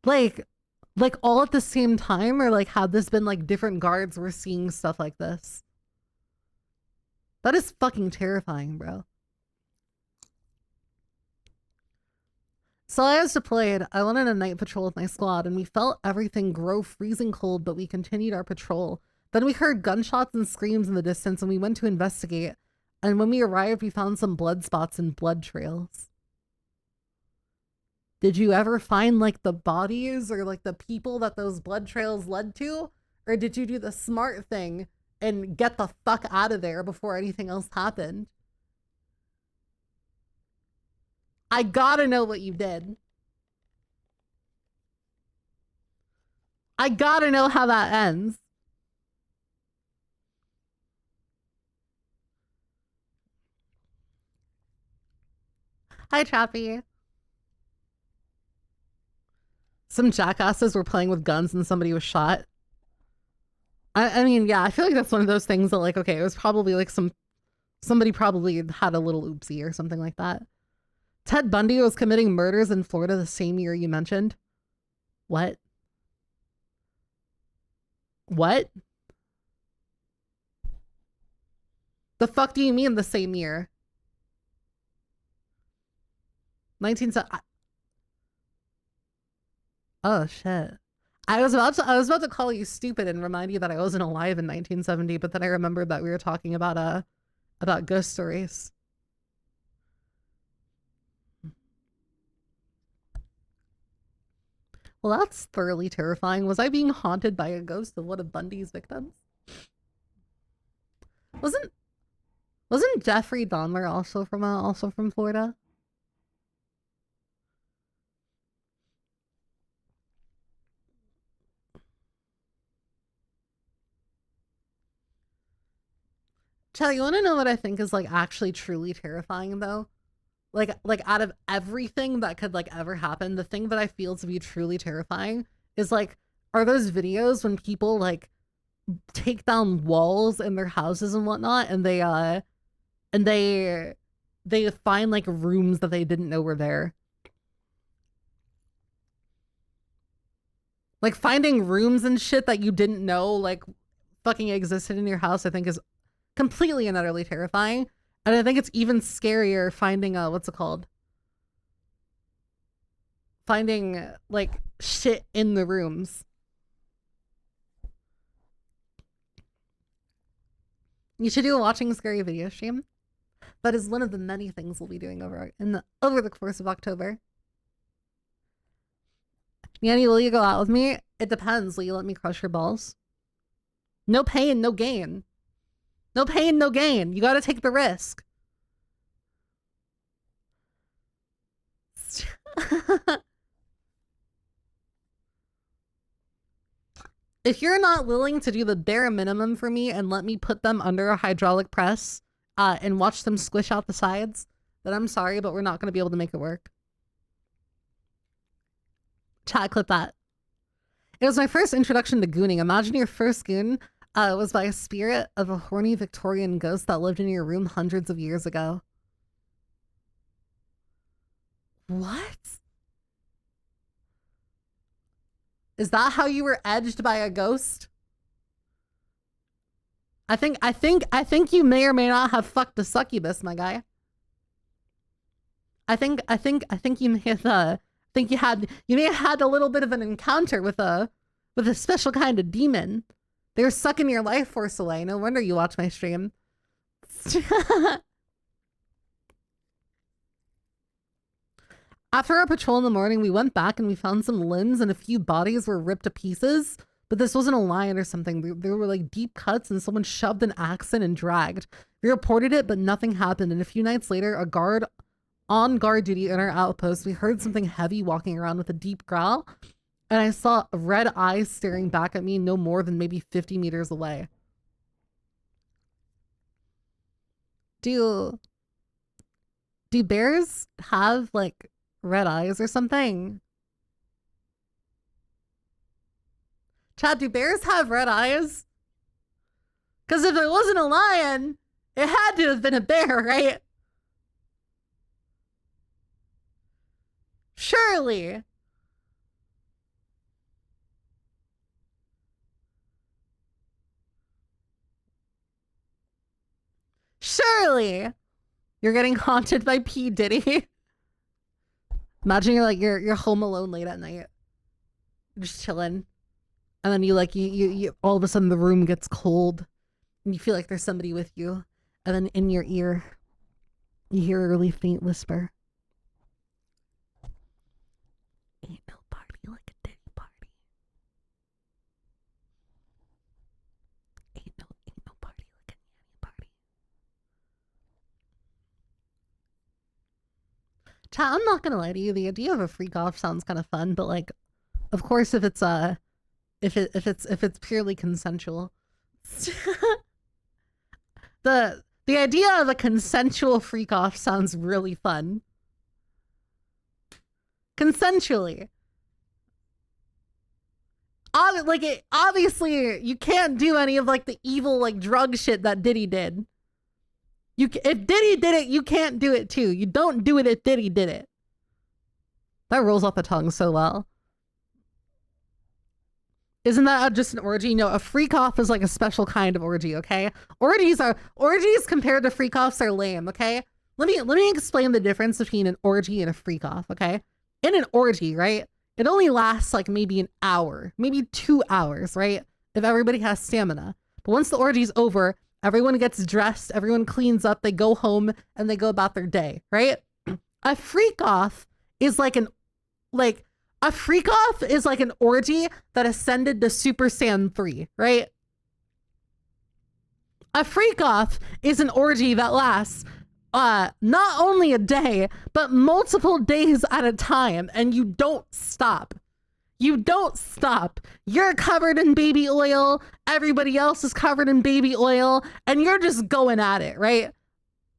Like all at the same time, or like had this been like different guards were seeing stuff like this? That is fucking terrifying, bro. So I was deployed. I went on a night patrol with my squad and we felt everything grow freezing cold, but we continued our patrol. Then we heard gunshots and screams in the distance and we went to investigate. And when we arrived, we found some blood spots and blood trails. Did you ever find like the bodies or like the people that those blood trails led to? Or did you do the smart thing and get the fuck out of there before anything else happened? I gotta know what you did. I gotta know how that ends. Hi, Chappie. Some jackasses were playing with guns and somebody was shot. I mean, yeah, I feel like that's one of those things that, like, okay, it was probably like somebody probably had a little oopsie or something like that. Ted Bundy was committing murders in Florida the same year you mentioned. What? What? The fuck do you mean the same year? 19... Oh shit. I was about to call you stupid and remind you that I wasn't alive in 1970, but then I remembered that we were talking about ghost stories. Well, that's thoroughly terrifying. Was I being haunted by a ghost of one of Bundy's victims? Wasn't Jeffrey Dahmer also from Florida? Chad, you want to know what I think is like actually truly terrifying though? Like out of everything that could like ever happen, the thing that I feel to be truly terrifying is like, are those videos when people like take down walls in their houses and whatnot, and they find like rooms that they didn't know were there. Like finding rooms and shit that you didn't know like fucking existed in your house, I think is completely and utterly terrifying. And I think it's even scarier finding what's it called? Finding like shit in the rooms. You should do a watching scary video stream. That is one of the many things we'll be doing over the course of October. Nyannie, will you go out with me? It depends. Will you let me crush your balls? No pain, no gain. No pain, no gain. You gotta take the risk. If you're not willing to do the bare minimum for me and let me put them under a hydraulic press and watch them squish out the sides, then I'm sorry, but we're not going to be able to make it work. Chat, clip that. It was my first introduction to gooning. Imagine your first goon was by a spirit of a horny Victorian ghost that lived in your room hundreds of years ago. What? Is that how you were edged by a ghost? I think you may or may not have fucked a succubus, my guy. I think you may have you may have had a little bit of an encounter with a special kind of demon. They're sucking your life force away. No wonder you watch my stream. After our patrol in the morning, we went back and we found some limbs and a few bodies were ripped to pieces. But this wasn't a lion or something. There were like deep cuts and someone shoved an axe in and dragged. We reported it, but nothing happened. And a few nights later, a guard on guard duty in our outpost, we heard something heavy walking around with a deep growl. And I saw red eyes staring back at me no more than maybe 50 meters away. Do bears have like red eyes or something? Chad, do bears have red eyes? Because if it wasn't a lion, it had to have been a bear, right? Surely. Surely. You're getting haunted by P. Diddy. Imagine you're home alone late at night. You're just chilling. And then you all of a sudden the room gets cold and you feel like there's somebody with you. And then in your ear, you hear a really faint whisper. Chat, I'm not gonna lie to you. The idea of a freak off sounds kind of fun, but like, of course, if it's if it's purely consensual, the idea of a consensual freak off sounds really fun. Consensually. Obviously, you can't do any of like the evil like drug shit that Diddy did. If Diddy did it, you can't do it too. You don't do it if Diddy did it. That rolls off the tongue so well. Isn't that just an orgy? No, a freak off is like a special kind of orgy, okay? Orgies compared to freak offs are lame, okay? Let me explain the difference between an orgy and a freak off, okay? In an orgy, right? It only lasts like maybe an hour, maybe 2 hours, right? If everybody has stamina. But once the orgy's over, everyone gets dressed, everyone cleans up, they go home, and they go about their day, right? A freak off is like an orgy that ascended to Super Saiyan 3, right? A freak off is an orgy that lasts not only a day, but multiple days at a time, and you don't stop. You don't stop. You're covered in baby oil, everybody else is covered in baby oil, and you're just going at it, right?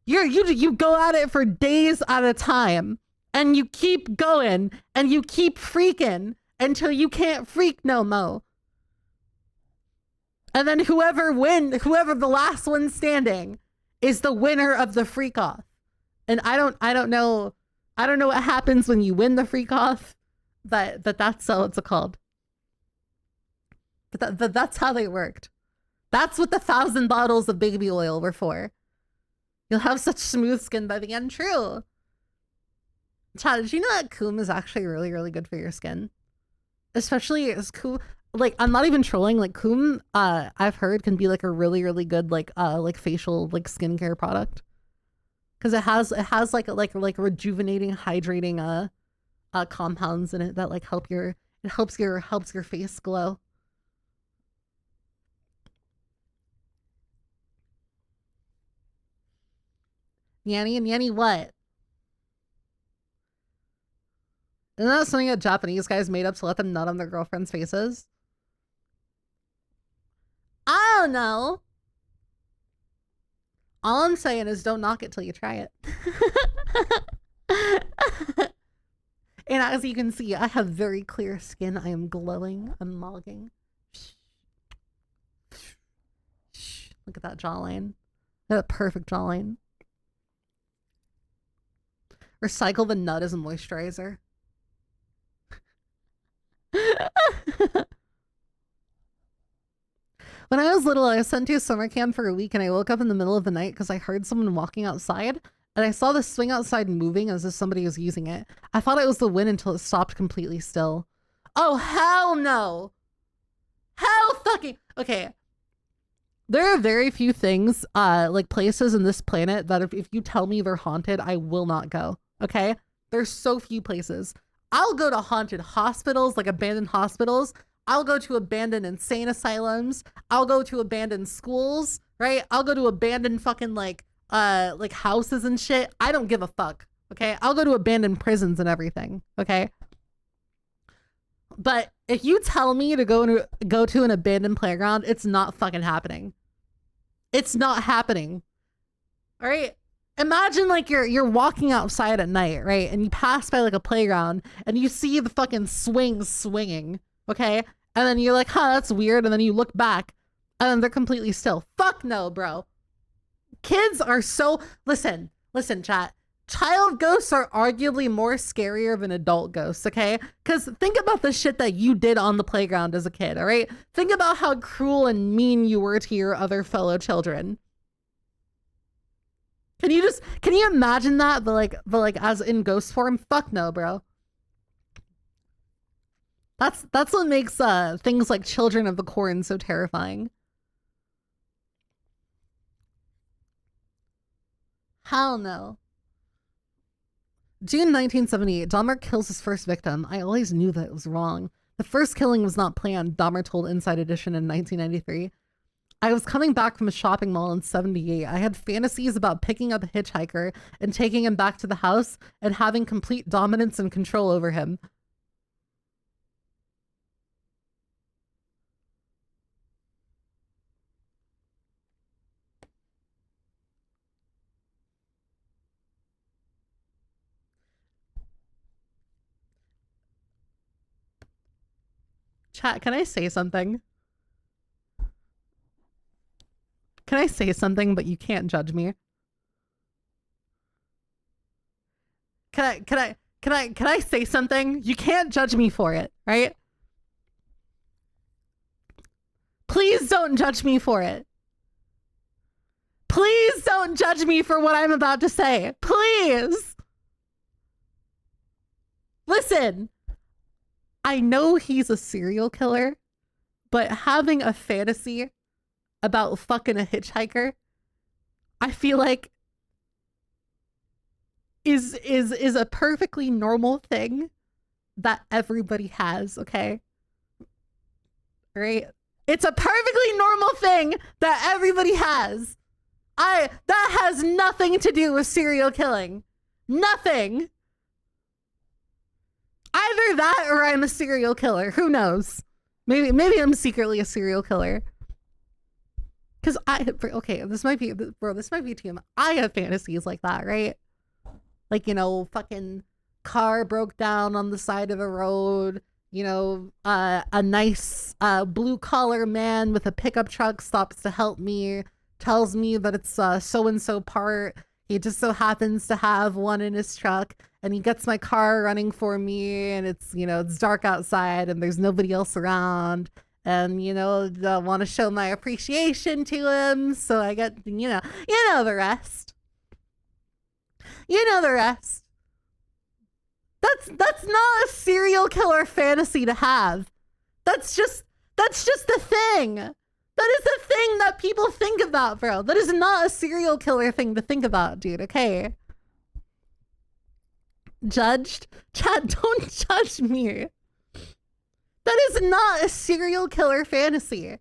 You go at it for days at a time, and you keep going, and you keep freaking until you can't freak no more. And then whoever the last one standing is the winner of the freak off. And I don't know what happens when you win the freak off, but that's what it's called. But that's how they worked. That's what the 1,000 bottles of baby oil were for. You'll have such smooth skin by the end. True. Chad, did you know that Coom is actually really, really good for your skin? Especially as Coom, like, I'm not even trolling, like Coom, I've heard can be like a really, really good like facial like skincare product. Cause it has like rejuvenating, hydrating compounds in it that like helps your face glow. Nyannie what? Isn't that something that Japanese guys made up to let them nut on their girlfriends' faces? I don't know. All I'm saying is don't knock it till you try it. And as you can see, I have very clear skin. I am glowing. I'm mogging. Look at that jawline. That perfect jawline. Recycle the nut as a moisturizer. When I was little, I was sent to a summer camp for a week, and I woke up in the middle of the night because I heard someone walking outside, and I saw the swing outside moving as if somebody was using it. I thought it was the wind until it stopped completely still. Oh, hell no. Hell fucking... Okay. There are very few things, like places in this planet that if you tell me they're haunted, I will not go. Okay? There's so few places. I'll go to haunted hospitals, like abandoned hospitals. I'll go to abandoned insane asylums. I'll go to abandoned schools, right? I'll go to abandoned fucking like houses and shit. I don't give a fuck, okay? I'll go to abandoned prisons and everything, okay? But if you tell me to go to an abandoned playground, it's not fucking happening. It's not happening. All right? Imagine like you're walking outside at night, right? And you pass by like a playground and you see the fucking swings swinging, okay? And then you're like, huh, that's weird. And then you look back and then they're completely still. Fuck no, bro. Kids are so... Listen, chat. Child ghosts are arguably more scarier than adult ghosts, okay? Because think about the shit that you did on the playground as a kid, all right? Think about how cruel and mean you were to your other fellow children. Can you imagine that, but like as in ghost form? Fuck no, bro. That's what makes things like Children of the Corn so terrifying. Hell no. June 1978, Dahmer kills his first victim. I always knew that it was wrong. The first killing was not planned, Dahmer told Inside Edition in 1993. I was coming back from a shopping mall in 78. I had fantasies about picking up a hitchhiker and taking him back to the house and having complete dominance and control over him. Chat, can I say something? Can I say something, but you can't judge me? Can I say something? You can't judge me for it, right? Please don't judge me for it. Please don't judge me for what I'm about to say. Please. Listen, I know he's a serial killer, but having a fantasy about fucking a hitchhiker, I feel like is a perfectly normal thing that everybody has, okay? Right? It's a perfectly normal thing that everybody has. That has nothing to do with serial killing. Nothing. Either that or I'm a serial killer. Who knows? Maybe I'm secretly a serial killer. Cause okay, this might be too much. I have fantasies like that, right? Like, you know, fucking car broke down on the side of a road. You know, a nice blue collar man with a pickup truck stops to help me, tells me that it's so-and-so part. He just so happens to have one in his truck, and he gets my car running for me, and it's, you know, it's dark outside and there's nobody else around. And, you know, I want to show my appreciation to him. So I get, you know the rest. You know the rest. That's not a serial killer fantasy to have. That's just the thing. That is the thing that people think about, bro. That is not a serial killer thing to think about, dude, okay? Judged? Chad, don't judge me. That is not a serial killer fantasy.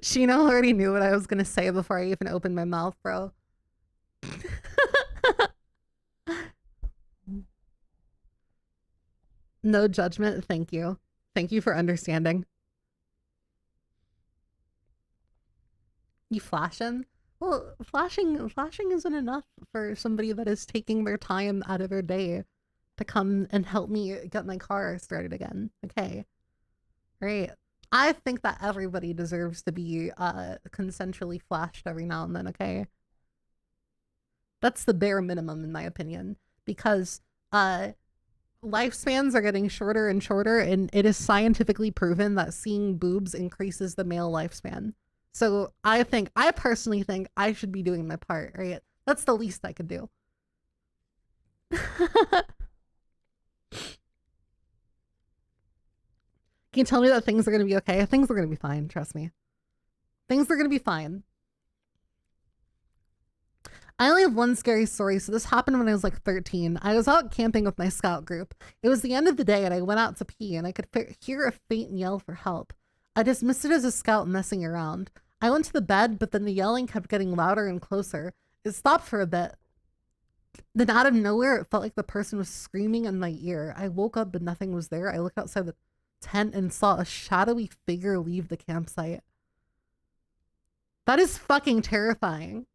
Shino already knew what I was gonna say before I even opened my mouth, bro. No judgment, thank you. Thank you for understanding. You flashing? Well, flashing isn't enough for somebody that is taking their time out of their day to come and help me get my car started again. Okay. Right. I think that everybody deserves to be consensually flashed every now and then, okay? That's the bare minimum in my opinion. Because lifespans are getting shorter and shorter, and it is scientifically proven that seeing boobs increases the male lifespan. So I personally think I should be doing my part, right? That's the least I could do. Can you tell me that things are going to be okay? Things are going to be fine, trust me. Things are going to be fine. I only have one scary story, so this happened when I was like 13. I was out camping with my scout group. It was the end of the day and I went out to pee and I could hear a faint yell for help. I dismissed it as a scout messing around. I went to the bed, but then the yelling kept getting louder and closer. It stopped for a bit. Then out of nowhere, it felt like the person was screaming in my ear. I woke up, but nothing was there. I looked outside the tent and saw a shadowy figure leave the campsite. That is fucking terrifying.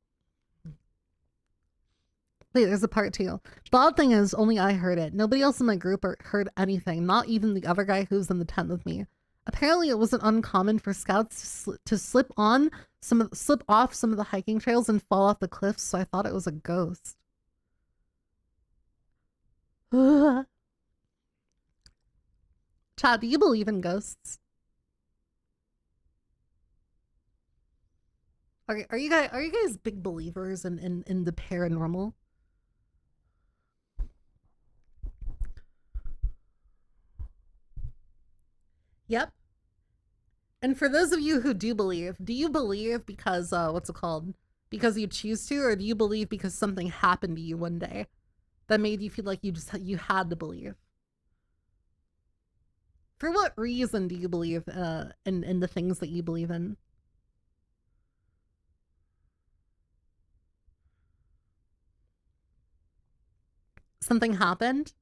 Wait, there's a part 2. The odd thing is, only I heard it. Nobody else in my group heard anything, not even the other guy who was in the tent with me. Apparently, it wasn't uncommon for scouts to slip off some of the hiking trails and fall off the cliffs, so I thought it was a ghost. Chad, do you believe in ghosts? Are you guys big believers in the paranormal? Yep. And for those of you who do you believe because what's it called? Because you choose to, or do you believe because something happened to you one day? that made you feel like you had to believe? For what reason do you believe in the things that you believe in? Something happened?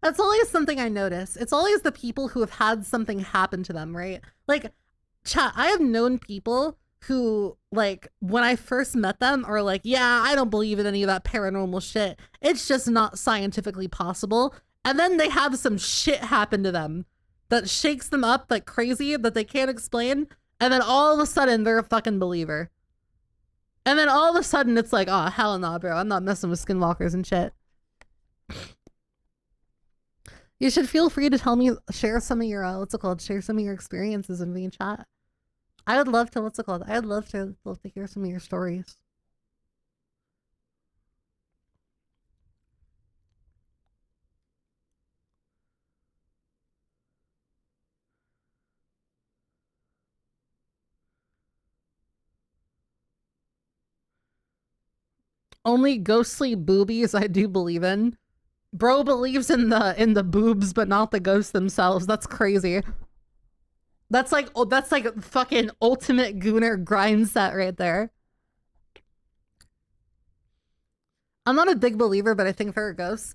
That's always something I notice. It's always the people who have had something happen to them, right? Like, chat, I have known people who, like, when I first met them are like, yeah, I don't believe in any of that paranormal shit. It's just not scientifically possible. And then they have some shit happen to them that shakes them up like crazy that they can't explain. And then all of a sudden, they're a fucking believer. And then all of a sudden, it's like, oh, hell no, bro. I'm not messing with skinwalkers and shit. You should feel free to tell me, share some of your, share some of your experiences in the chat. I would love to, I'd love to hear some of your stories. Only ghostly boobies I do believe in. Bro believes in the boobs, but not the ghosts themselves. That's crazy. That's like fucking ultimate gooner grind set right there. I'm not a big believer, but I think for ghosts,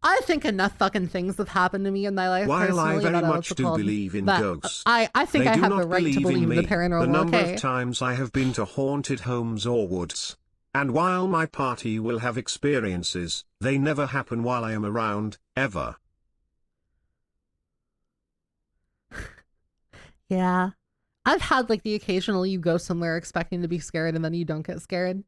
I think enough fucking things have happened to me in my life. While I very much do believe in ghosts, I think I have the right to believe in the paranormal. The number of times I have been to haunted homes or woods. And while my party will have experiences, they never happen while I am around, ever. Yeah. I've had like the occasional you go somewhere expecting to be scared and then you don't get scared.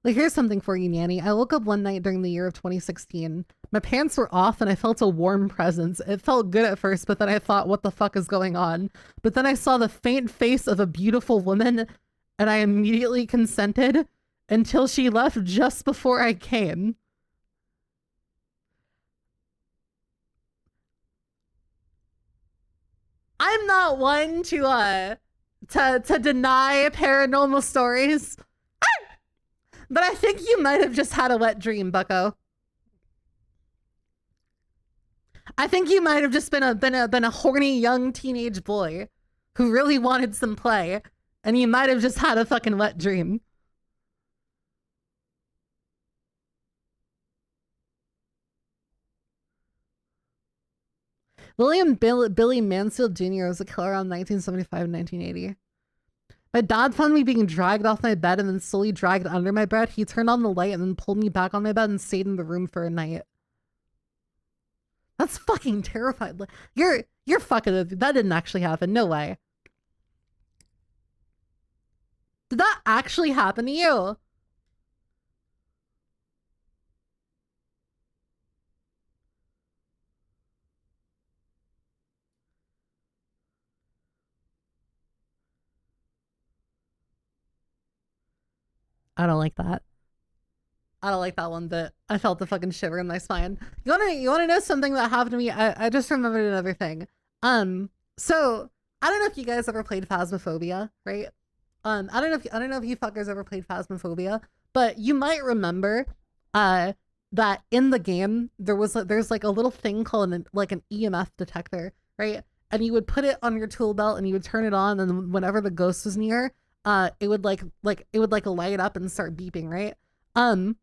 Like, here's something for you, Nyannie. I woke up one night during the year of 2016. My pants were off and I felt a warm presence. It felt good at first, but then I thought, what the fuck is going on? But then I saw the faint face of a beautiful woman and I immediately consented. Until she left just before I came. I'm not one to deny paranormal stories. But I think you might have just had a wet dream, bucko. I think you might have just been a horny young teenage boy who really wanted some play, and you might have just had a fucking wet dream. Billy Mansfield Jr. was a killer around 1975 and 1980. My dad found me being dragged off my bed and then slowly dragged under my bed. He turned on the light and then pulled me back on my bed and stayed in the room for a night. That's fucking terrifying. You're fucking, that didn't actually happen. No way. Did that actually happen to you? I don't like that. I don't like that one bit. I felt the fucking shiver in my spine. You wanna know something that happened to me? I just remembered another thing. So I don't know if you guys ever played Phasmophobia, right? I don't know if you fuckers ever played Phasmophobia, but you might remember that in the game there's like a little thing called an EMF detector, right? And you would put it on your tool belt and you would turn it on, and whenever the ghost was near, it would light up and start beeping, right? And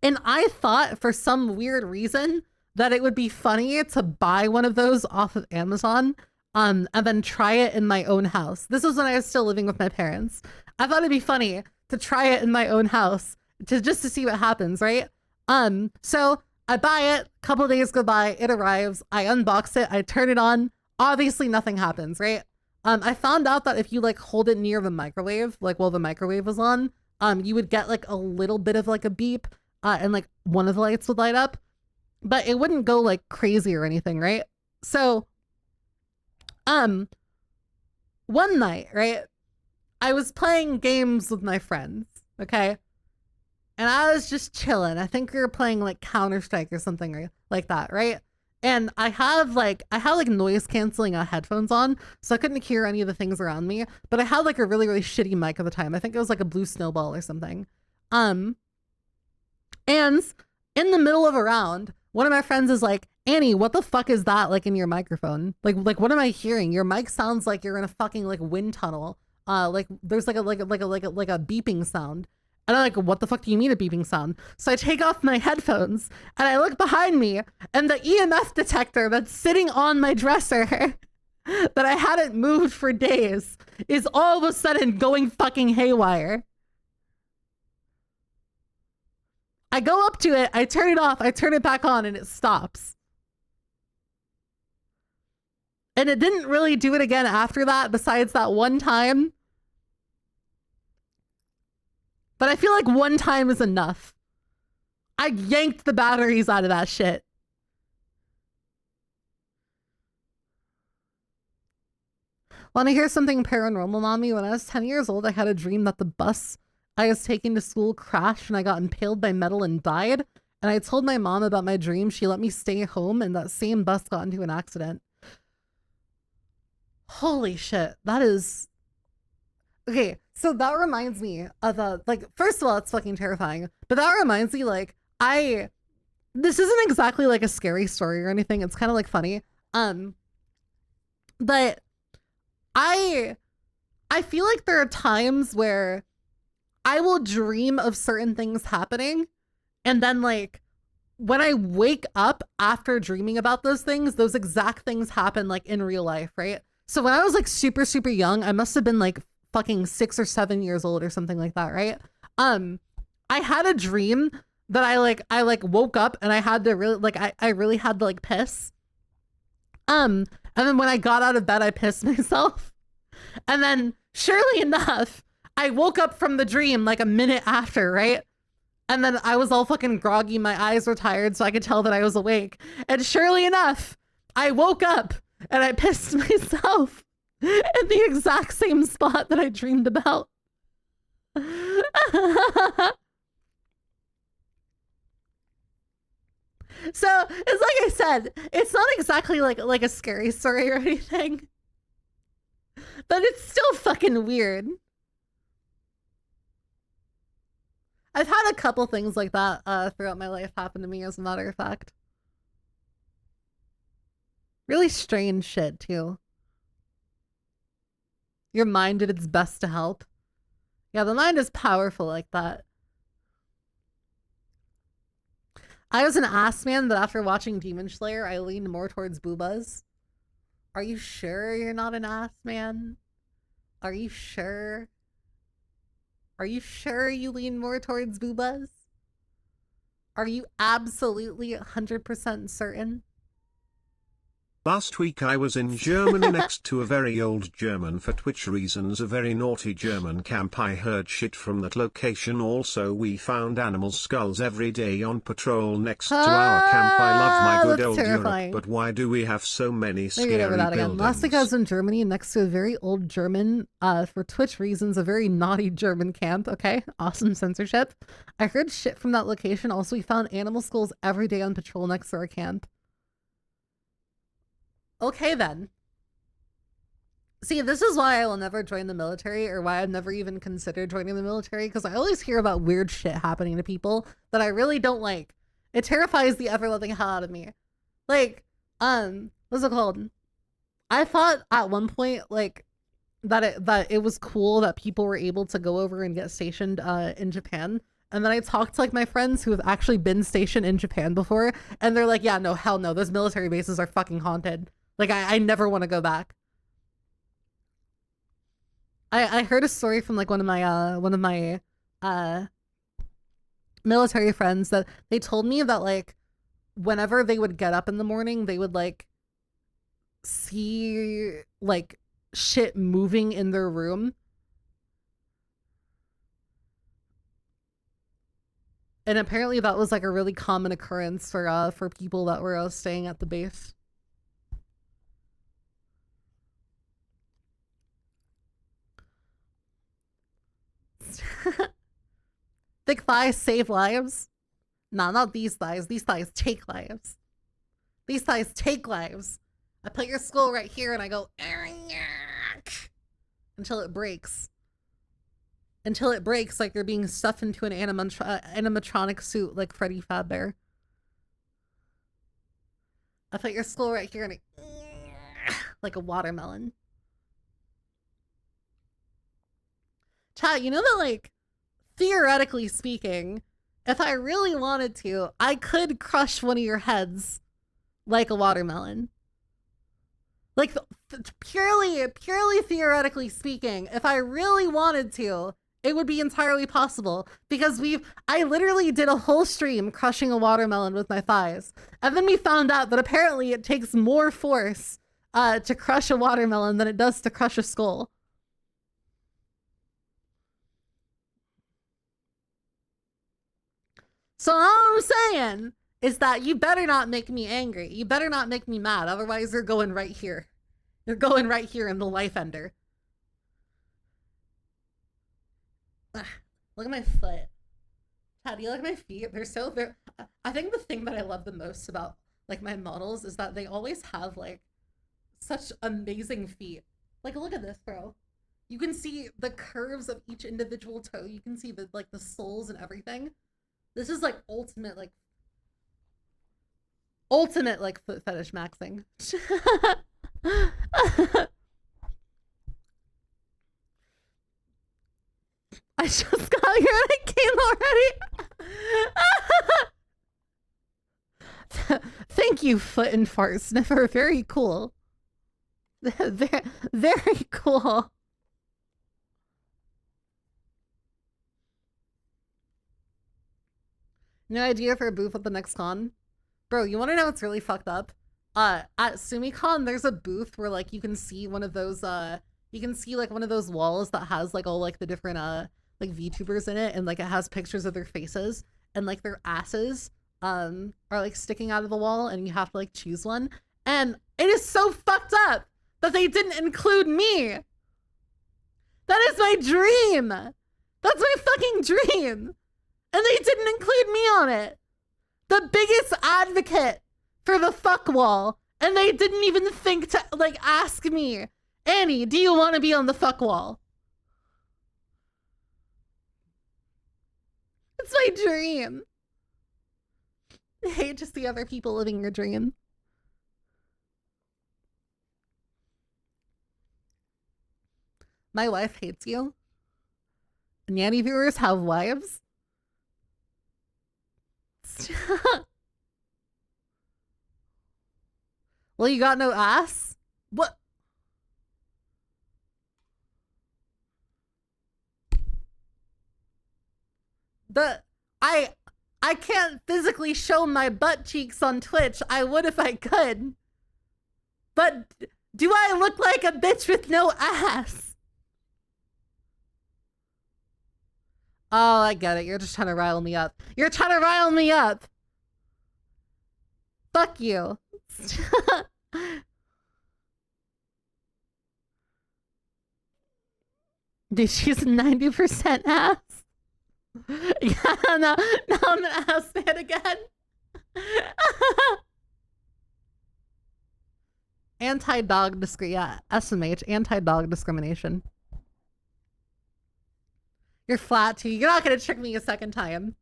I thought for some weird reason that it would be funny to buy one of those off of Amazon, and then try it in my own house. This was when I was still living with my parents. I thought it'd be funny to try it in my own house just to see what happens, right? So I buy it, a couple days go by, it arrives, I unbox it, I turn it on, obviously nothing happens, right? I found out that if you like hold it near the microwave, like while the microwave was on, you would get like a little bit of like a beep, and like one of the lights would light up, but it wouldn't go like crazy or anything, right? So, one night, right, I was playing games with my friends, okay? And I was just chilling. I think we were playing like Counter-Strike or something like that, right? And I have like noise canceling headphones on, so I couldn't hear any of the things around me. But I had like a really, really shitty mic at the time. I think it was like a Blue Snowball or something. And in the middle of a round, one of my friends is like, Annie, what the fuck is that like in your microphone? Like what am I hearing? Your mic sounds like you're in a fucking like wind tunnel. Like there's like a beeping sound. And I'm like, what the fuck do you mean a beeping sound? So I take off my headphones and I look behind me, and the EMF detector that's sitting on my dresser that I hadn't moved for days is all of a sudden going fucking haywire. I go up to it, I turn it off, I turn it back on, and it stops. And it didn't really do it again after that, besides that one time. But I feel like one time is enough. I yanked the batteries out of that shit. Want to hear something paranormal, mommy? When I was 10 years old, I had a dream that the bus I was taking to school crashed and I got impaled by metal and died. And I told my mom about my dream. She let me stay home, and that same bus got into an accident. Holy shit. That is... Okay, so that reminds me of like, first of all, it's fucking terrifying. But that reminds me, like, this isn't exactly like a scary story or anything. It's kind of like funny. But I feel like there are times where I will dream of certain things happening, and then like when I wake up after dreaming about those things, those exact things happen like in real life, right? So when I was like super, super young, I must have been like fucking 6 or 7 years old or something like that, right? I had a dream that I woke up and I had to really like I really had to like piss. And then when I got out of bed, I pissed myself. And then surely enough, I woke up from the dream like a minute after, right? And then I was all fucking groggy. My eyes were tired, so I could tell that I was awake. And surely enough, I woke up and I pissed myself in the exact same spot that I dreamed about. So it's like I said, it's not exactly like a scary story or anything, but it's still fucking weird. I've had a couple things like that throughout my life happen to me, as a matter of fact. Really strange shit, too. Your mind did its best to help. Yeah, the mind is powerful like that. I was an ass man, but after watching Demon Slayer, I leaned more towards boobas. Are you sure you're not an ass man? Are you sure? Are you sure you lean more towards boobas? Are you absolutely 100% certain? Last week I was in Germany next to a very old German, for Twitch reasons a very naughty German camp. I heard shit from that location. Also we found animal skulls every day on patrol next to our camp. I love my good old terrifying. Europe, but why do we have so many scary buildings? Last week I was in Germany next to a very old German, for Twitch reasons, a very naughty German camp. Okay, awesome censorship. I heard shit from that location. Also, we found animal skulls every day on patrol next to our camp. Okay, then. See, this is why I will never join the military, or why I've never even considered joining the military, because I always hear about weird shit happening to people that I really don't like. It terrifies the ever-loving hell out of me. Like, what's it called? I thought at one point, like, that it was cool that people were able to go over and get stationed in Japan. And then I talked to like my friends who have actually been stationed in Japan before, and they're like, yeah, no, hell no, those military bases are fucking haunted. Like, I never want to go back. I heard a story from like one of my military friends that they told me that like whenever they would get up in the morning, they would like see like shit moving in their room. And apparently that was like a really common occurrence for people that were staying at the base. Thick thighs save lives? Nah, not these thighs. These thighs take lives. These thighs take lives. I put your skull right here and I go until it breaks. Until it breaks like you're being stuffed into an animatronic suit like Freddy Fazbear. I put your skull right here and it, like a watermelon. Chat, you know that, like, theoretically speaking, if I really wanted to, I could crush one of your heads like a watermelon. Like, purely theoretically speaking, if I really wanted to, it would be entirely possible, because I literally did a whole stream crushing a watermelon with my thighs. And then we found out that apparently it takes more force to crush a watermelon than it does to crush a skull. So all I'm saying is that you better not make me angry. You better not make me mad. Otherwise, you're going right here. You're going right here in the life ender. Look at my foot. Chad, you look at my feet? They're I think the thing that I love the most about, like, my models is that they always have, like, such amazing feet. Like, look at this, bro. You can see the curves of each individual toe. You can see the, like, the soles and everything. This is, like, ultimate, like, foot fetish maxing. I just got here and I came already. Thank you, foot and fart sniffer. Very cool. Very cool. No idea for a booth at the next con? Bro, you want to know what's really fucked up? At SumiCon, there's a booth where, like, you can see one of those, you can see, like, one of those walls that has, like, all, like, the different, like, VTubers in it, and, like, it has pictures of their faces, and, like, their asses, are, like, sticking out of the wall, and you have to, like, choose one. And it is so fucked up that they didn't include me! That is my dream! That's my fucking dream! And they didn't include me on it! The biggest advocate for the fuck wall, and they didn't even think to, like, ask me, Annie, do you want to be on the fuck wall? It's my dream. I hate to see other people living your dream. My wife hates you. Nyannie viewers have wives. Well, you got no ass? What? I can't physically show my butt cheeks on Twitch. I would if I could. But do I look like a bitch with no ass? Oh, I get it. You're just trying to rile me up. You're trying to rile me up. Fuck you. Dude, she's 90% ass. Yeah, now I'm an ass man again. Anti-dog discrimination. Yeah, SMH, anti-dog discrimination. You're flat too. You're not gonna trick me a second time.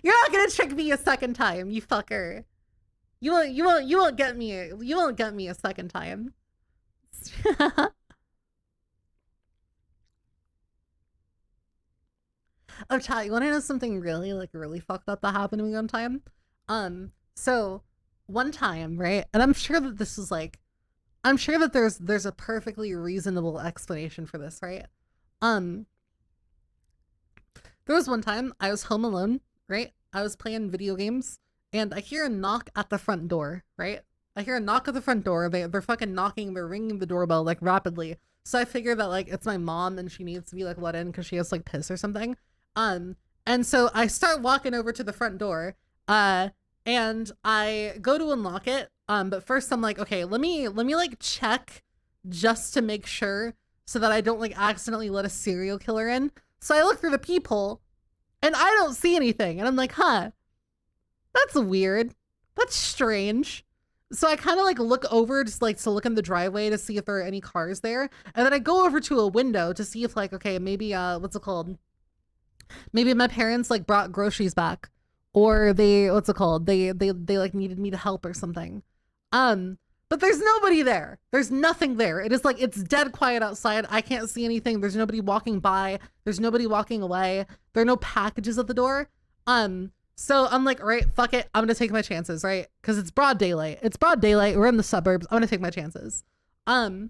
You're not gonna trick me a second time, you fucker. You won't get me a second time. Oh, chat, you want to know something really fucked up that happened to me one time? So one time, right? And I'm sure that this is like, I'm sure that there's a perfectly reasonable explanation for this, right? There was one time I was home alone, right? I was playing video games, and I hear a knock at the front door, right? I hear a knock at the front door. They're fucking knocking, they're ringing the doorbell like rapidly. So I figure that like it's my mom and she needs to be like let in because she has like piss or something. And so I start walking over to the front door, and I go to unlock it. But first I'm like, okay, let me like check just to make sure so that I don't like accidentally let a serial killer in. So I look through the peephole and I don't see anything. And I'm like, huh, that's weird. That's strange. So I kind of like look over just like to look in the driveway to see if there are any cars there. And then I go over to a window to see if like, okay, maybe, what's it called? Maybe my parents like brought groceries back, or they, what's it called? They like needed me to help or something. But there's nobody there. There's nothing there. It is like, it's dead quiet outside. I can't see anything. There's nobody walking by. There's nobody walking away. There are no packages at the door. So I'm like, all right, fuck it. I'm gonna take my chances, right? Because it's broad daylight. It's broad daylight. We're in the suburbs. I'm gonna take my chances. I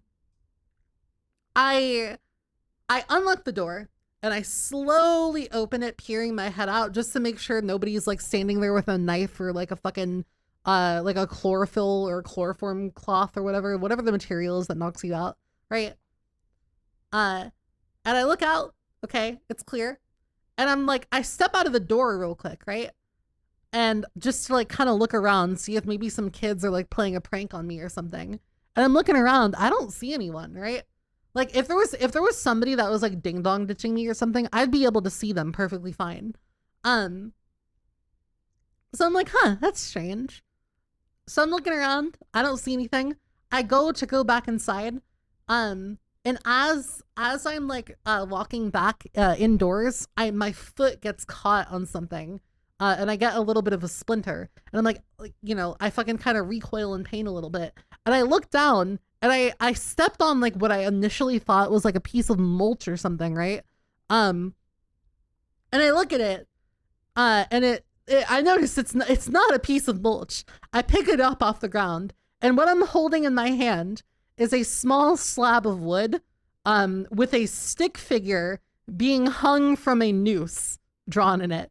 unlock the door and I slowly open it, peering my head out just to make sure nobody's like standing there with a knife or like a fucking like a chlorophyll or chloroform cloth or whatever the material is that knocks you out, right? And I look out, okay, it's clear. And I'm like, I step out of the door real quick, right? And just to like kind of look around, see if maybe some kids are like playing a prank on me or something. And I'm looking around, I don't see anyone, right? Like if there was somebody that was like ding dong ditching me or something, I'd be able to see them perfectly fine. So I'm like, huh, that's strange. So I'm looking around, I don't see anything. I go back inside. And as I'm like walking back indoors, my foot gets caught on something. And I get a little bit of a splinter. And I'm like, you know, I fucking kind of recoil in pain a little bit. And I look down and I stepped on like what I initially thought was like a piece of mulch or something, right? And I look at it, and I notice it's not a piece of mulch. I pick it up off the ground, and what I'm holding in my hand is a small slab of wood, with a stick figure being hung from a noose drawn in it.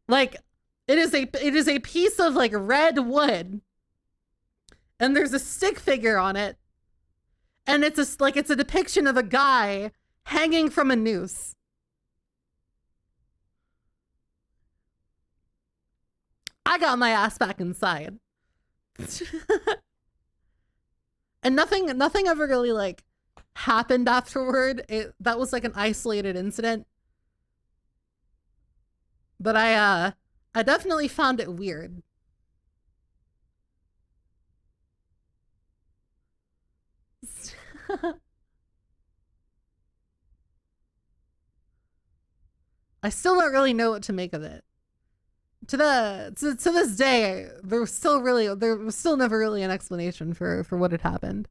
Like it is a piece of like red wood, and there's a stick figure on it, and it's a depiction of a guy hanging from a noose. I got my ass back inside. And nothing ever really like happened afterward. That was like an isolated incident. But I definitely found it weird. I still don't really know what to make of it. To this day, there was still never really an explanation for what had happened.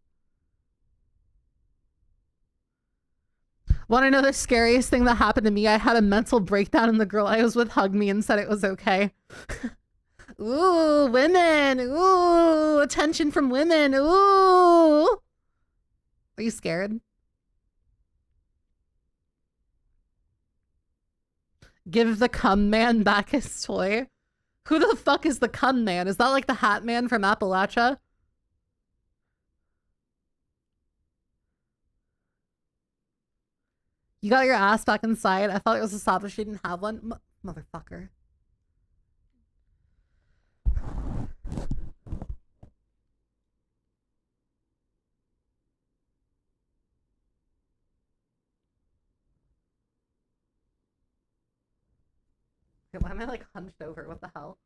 Want to know the scariest thing that happened to me? I had a mental breakdown and the girl I was with hugged me and said it was okay. Ooh, women. Ooh, attention from women. Ooh. Are you scared? Give the cum man back his toy. Who the fuck is the cum man? Is that like the hat man from Appalachia? You got your ass back inside. I thought it was a stop if she didn't have one. Motherfucker. Why am I like hunched over? What the hell?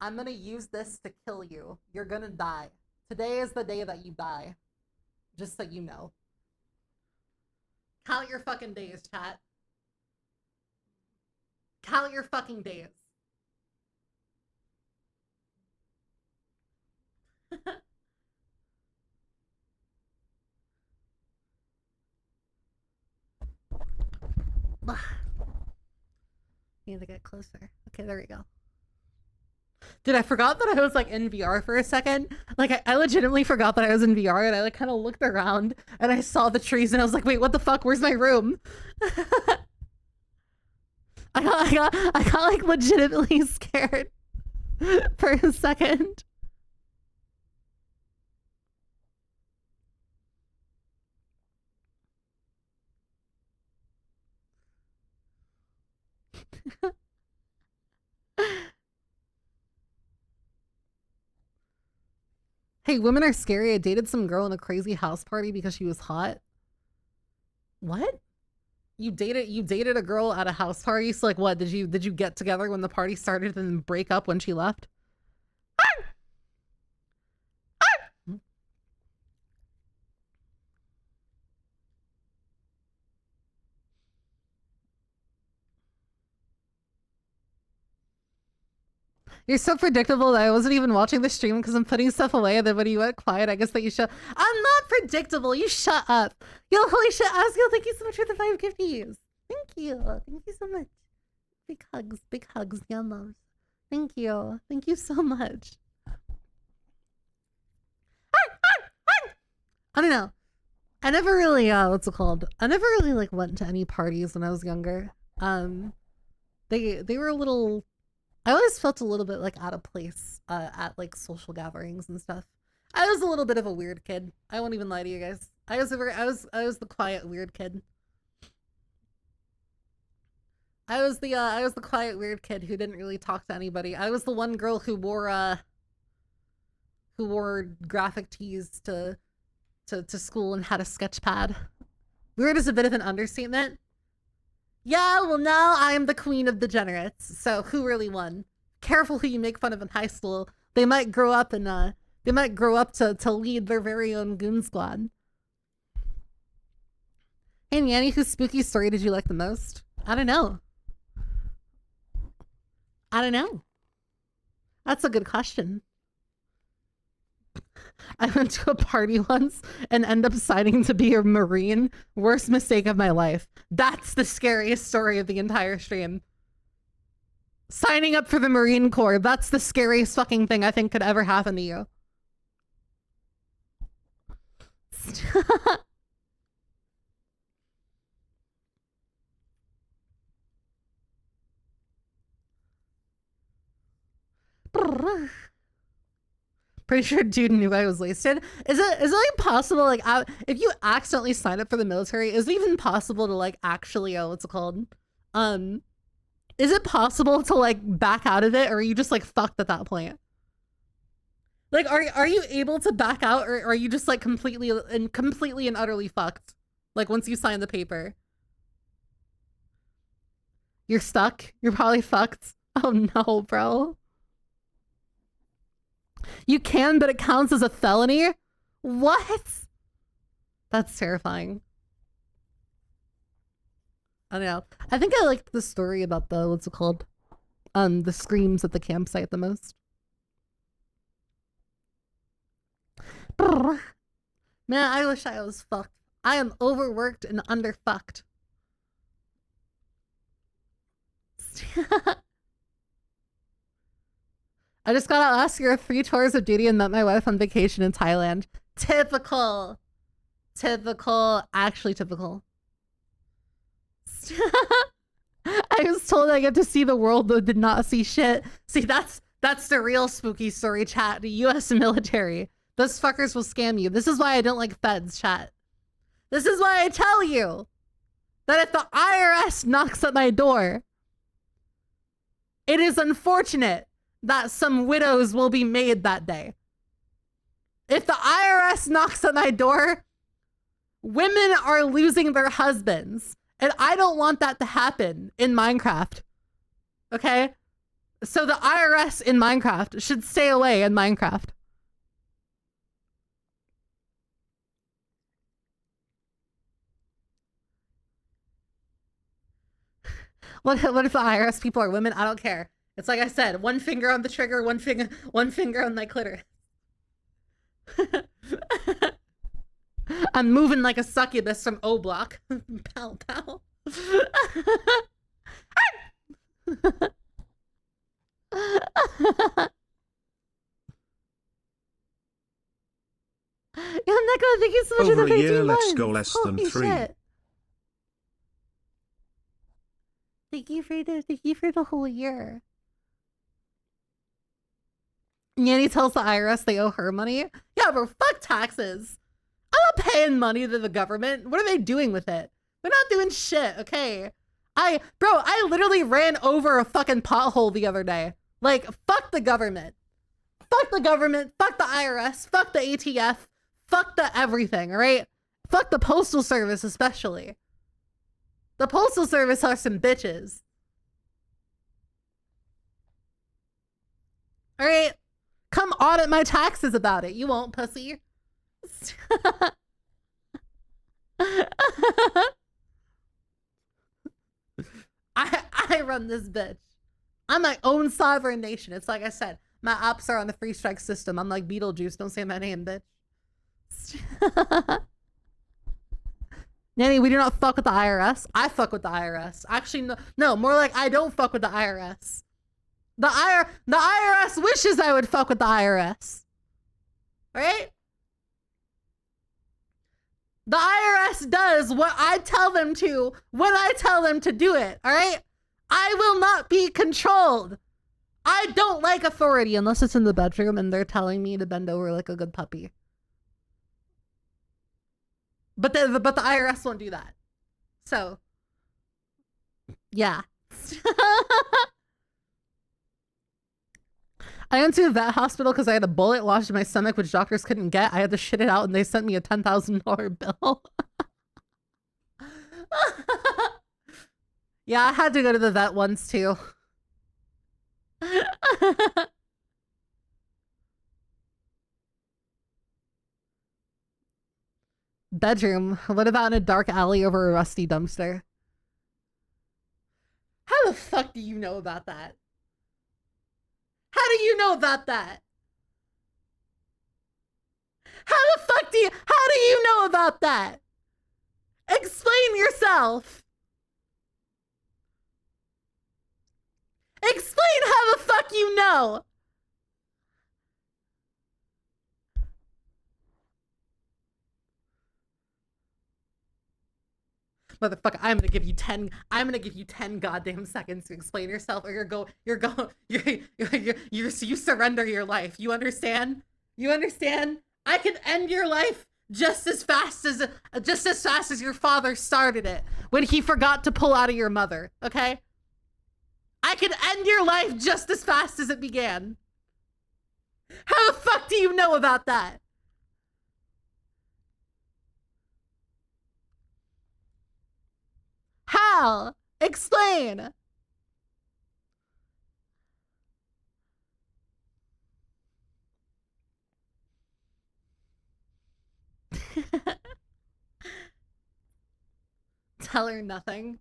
I'm gonna use this to kill you. You're gonna die. Today is the day that you die. Just so you know. Count your fucking days, chat. Count your fucking days. Need to get closer. Okay, there we go. Dude, I forgot that I was like in VR for a second. Like I legitimately forgot that I was in VR, and I like kind of looked around and I saw the trees and I was like, wait, what the fuck? Where's my room? I got like legitimately scared for a second. Hey, women are scary. I dated some girl in a crazy house party because she was hot. What? You dated a girl at a house party. So like, what did you get together when the party started and then break up when she left? You're so predictable that I wasn't even watching the stream because I'm putting stuff away, and then when you went quiet, I guess that you shut. I'm not predictable. You shut up. Yo, holy shit, Asgil, thank you so much for the 5 gifties. Thank you. Thank you so much. Big hugs, yumos. Thank you. Thank you so much. I don't know. I never really, what's it called? I never really like went to any parties when I was younger. They were a little, I always felt a little bit like out of place at like social gatherings and stuff. I was a little bit of a weird kid. I won't even lie to you guys. I was the quiet weird kid. I was the quiet weird kid who didn't really talk to anybody. I was the one girl who wore graphic tees to school and had a sketch pad. Weird is a bit of an understatement. Yeah, well now I'm the queen of degenerates, so who really won? Careful who you make fun of in high school. They might grow up and to lead their very own goon squad. Hey Nyannie, whose spooky story did you like the most? I don't know. That's a good question. I went to a party once and ended up deciding to be a Marine. Worst mistake of my life. That's the scariest story of the entire stream. Signing up for the Marine Corps. That's the scariest fucking thing I think could ever happen to you. Pretty sure dude knew I was wasted. Is it like possible, like, if you accidentally sign up for the military, is it even possible to like actually, what's it called? Is it possible to like back out of it, or are you just like fucked at that point? Like, are you able to back out, or are you just like completely and utterly fucked? Like once you sign the paper, you're stuck. You're probably fucked. Oh no, bro. You can, but it counts as a felony? What? That's terrifying. I don't know. I think I liked the story about the, what's it called? The screams at the campsite the most. Man, I wish I was fucked. I am overworked and underfucked. I just got out last year 3 tours of duty and met my wife on vacation in Thailand. Typical. Actually typical. I was told I get to see the world, though did not see shit. See, that's the real spooky story, chat. The US military. Those fuckers will scam you. This is why I don't like feds, chat. This is why I tell you that if the IRS knocks at my door, it is unfortunate that some widows will be made that day. If the IRS knocks at my door, women are losing their husbands. And I don't want that to happen in Minecraft. Okay? So the IRS in Minecraft should stay away in Minecraft. What if the IRS people are women? I don't care. It's like I said, 1 finger on the trigger, one finger on my clitoris. I'm moving like a succubus from O Block. Pow pow. Yo, Neko, thank you so much for the 15 year, months. let's go less than Holy 3. Shit. Thank you for the whole year. Nyannie tells the IRS they owe her money. Yeah, bro, fuck taxes. I'm not paying money to the government. What are they doing with it? They're not doing shit, okay? I literally ran over a fucking pothole the other day. Like, fuck the government. Fuck the government. Fuck the IRS. Fuck the ATF. Fuck the everything, all right? Fuck the Postal Service, especially. The Postal Service are some bitches. All right, come audit my taxes about it. You won't, pussy. I run this bitch. I'm my own sovereign nation. It's like I said, my ops are on the free strike system. I'm like Beetlejuice. Don't say my name, bitch. Nyannie, we do not fuck with the IRS. I fuck with the IRS. Actually, no, more like I don't fuck with the IRS. The IRS wishes I would fuck with the IRS. Right? The IRS does what I tell them to when I tell them to do it. All right? I will not be controlled. I don't like authority unless it's in the bedroom and they're telling me to bend over like a good puppy. But the IRS won't do that. So, yeah. I went to a vet hospital because I had a bullet lodged in my stomach, which doctors couldn't get. I had to shit it out, and they sent me a $10,000 bill. Yeah, I had to go to the vet once, too. Bedroom. What about in a dark alley over a rusty dumpster? How the fuck do you know about that? How do you know about that? How do you know about that? Explain yourself. Explain how the fuck you know. Motherfucker, I'm gonna give you 10 goddamn seconds to explain yourself, or you surrender your life. You understand? You understand? I can end your life just as fast as your father started it when he forgot to pull out of your mother, okay? I can end your life just as fast as it began. How the fuck do you know about that? How? Explain. Tell her nothing.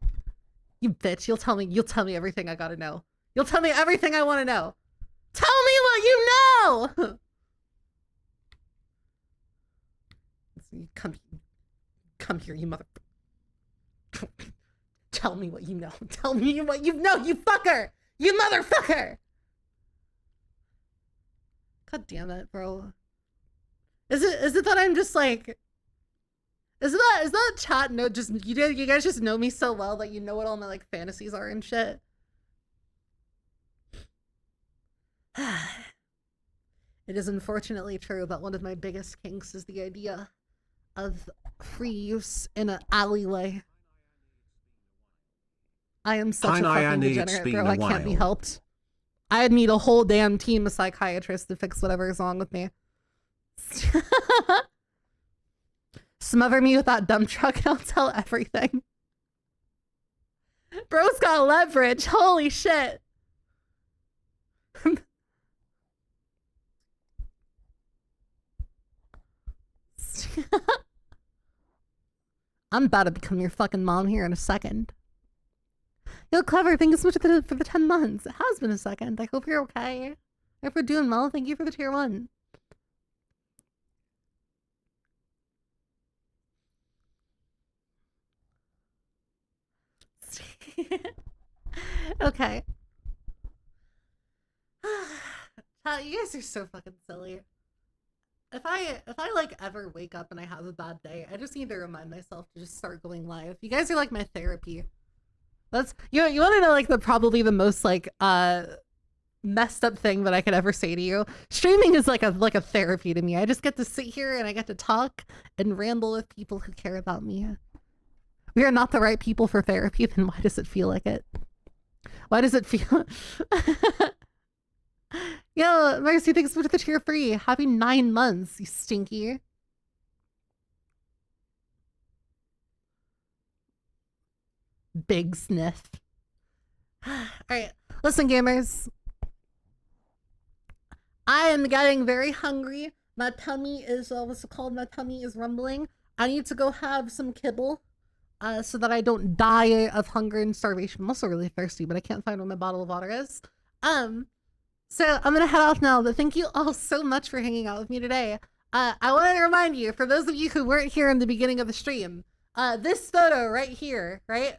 You bitch, you'll tell me everything I gotta know. You'll tell me everything I want to know. Tell me what you know. Come here, you mother. Tell me what you know. Tell me what you know, you fucker! You motherfucker! God damn it, bro. Is it that I'm just like... Is that chat no just you guys just know me so well that you know what all my like fantasies are and shit? It is unfortunately true that one of my biggest kinks is the idea of free use in an alleyway. I am such a fucking degenerate, bro. I can't be helped. I'd need a whole damn team of psychiatrists to fix whatever is wrong with me. Smother me with that dump truck and I'll tell everything. Bro's got leverage. Holy shit. I'm about to become your fucking mom here in a second. Yo, Clever, thank you so much for the 10 months. It has been a second. I hope you're okay. I hope you're doing well. Thank you for the tier 1. Okay. You guys are so fucking silly. If I like ever wake up and I have a bad day, I just need to remind myself to just start going live. You guys are like my therapy. That's you want to know like probably the most like messed up thing that I could ever say to you. Streaming is like a therapy to me. I just get to sit here and I get to talk and ramble with people who care about me. We are not the right people for therapy, then why does it feel like it? Why does it feel... Yo, Mercy, thanks for the tier 3. Happy 9 months, you stinky. Big sniff. All right, listen, gamers. I am getting very hungry. My tummy is, what's it called? My tummy is rumbling. I need to go have some kibble so that I don't die of hunger and starvation. I'm also really thirsty, but I can't find where my bottle of water is. So I'm gonna head off now, but thank you all so much for hanging out with me today. I wanted to remind you, for those of you who weren't here in the beginning of the stream, this photo right here, right?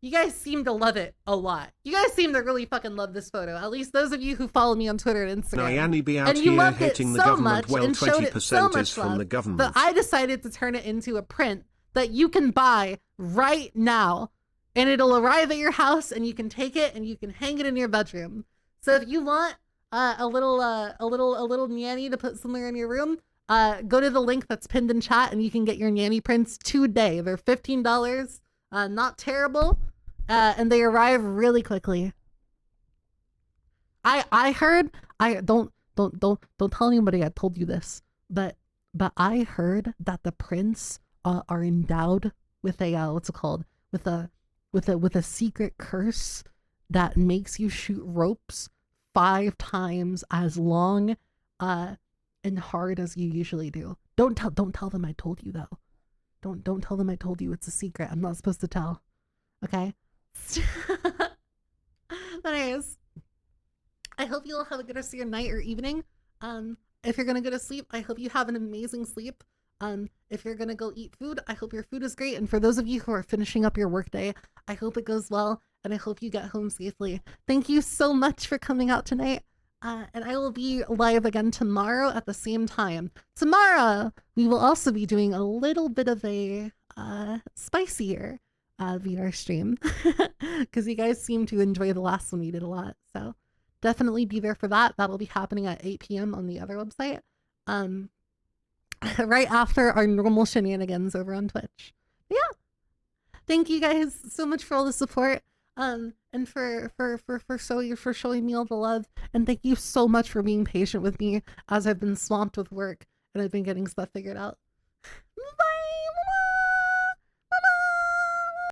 You guys seem to love it a lot. You guys seem to really fucking love this photo. At least those of you who follow me on Twitter and Instagram. Nyannie be out and you here loved hating it the so government. much Well, and showed it so 20% much is from love the government. that I decided to turn it into a print that you can buy right now, and it'll arrive at your house, and you can take it and you can hang it in your bedroom. So if you want a little Nyannie to put somewhere in your room, go to the link that's pinned in chat, and you can get your Nyannie prints today. They're $15. Not terrible. And they arrive really quickly. I heard, don't tell anybody I told you this, but I heard that the prints are endowed with a what's it called, with a secret curse that makes you shoot ropes 5 times as long and hard as you usually do. Don't tell them I told you though. Don't tell them I told you. It's a secret. I'm not supposed to tell. Okay. Anyways, I hope you all have a good rest of your night or evening. If you're gonna go to sleep, I hope you have an amazing sleep. If you're gonna go eat food, I hope your food is great. And for those of you who are finishing up your workday, I hope it goes well, and I hope you get home safely. Thank you so much for coming out tonight. And I will be live again tomorrow at the same time. Tomorrow, we will also be doing a little bit of a spicier VR stream because you guys seem to enjoy the last one we did a lot. So definitely be there for that. That'll be happening at 8 p.m. on the other website. Right after our normal shenanigans over on Twitch. But yeah. Thank you guys so much for all the support. And for showing me all the love. And thank you so much for being patient with me as I've been swamped with work and I've been getting stuff figured out. Bye!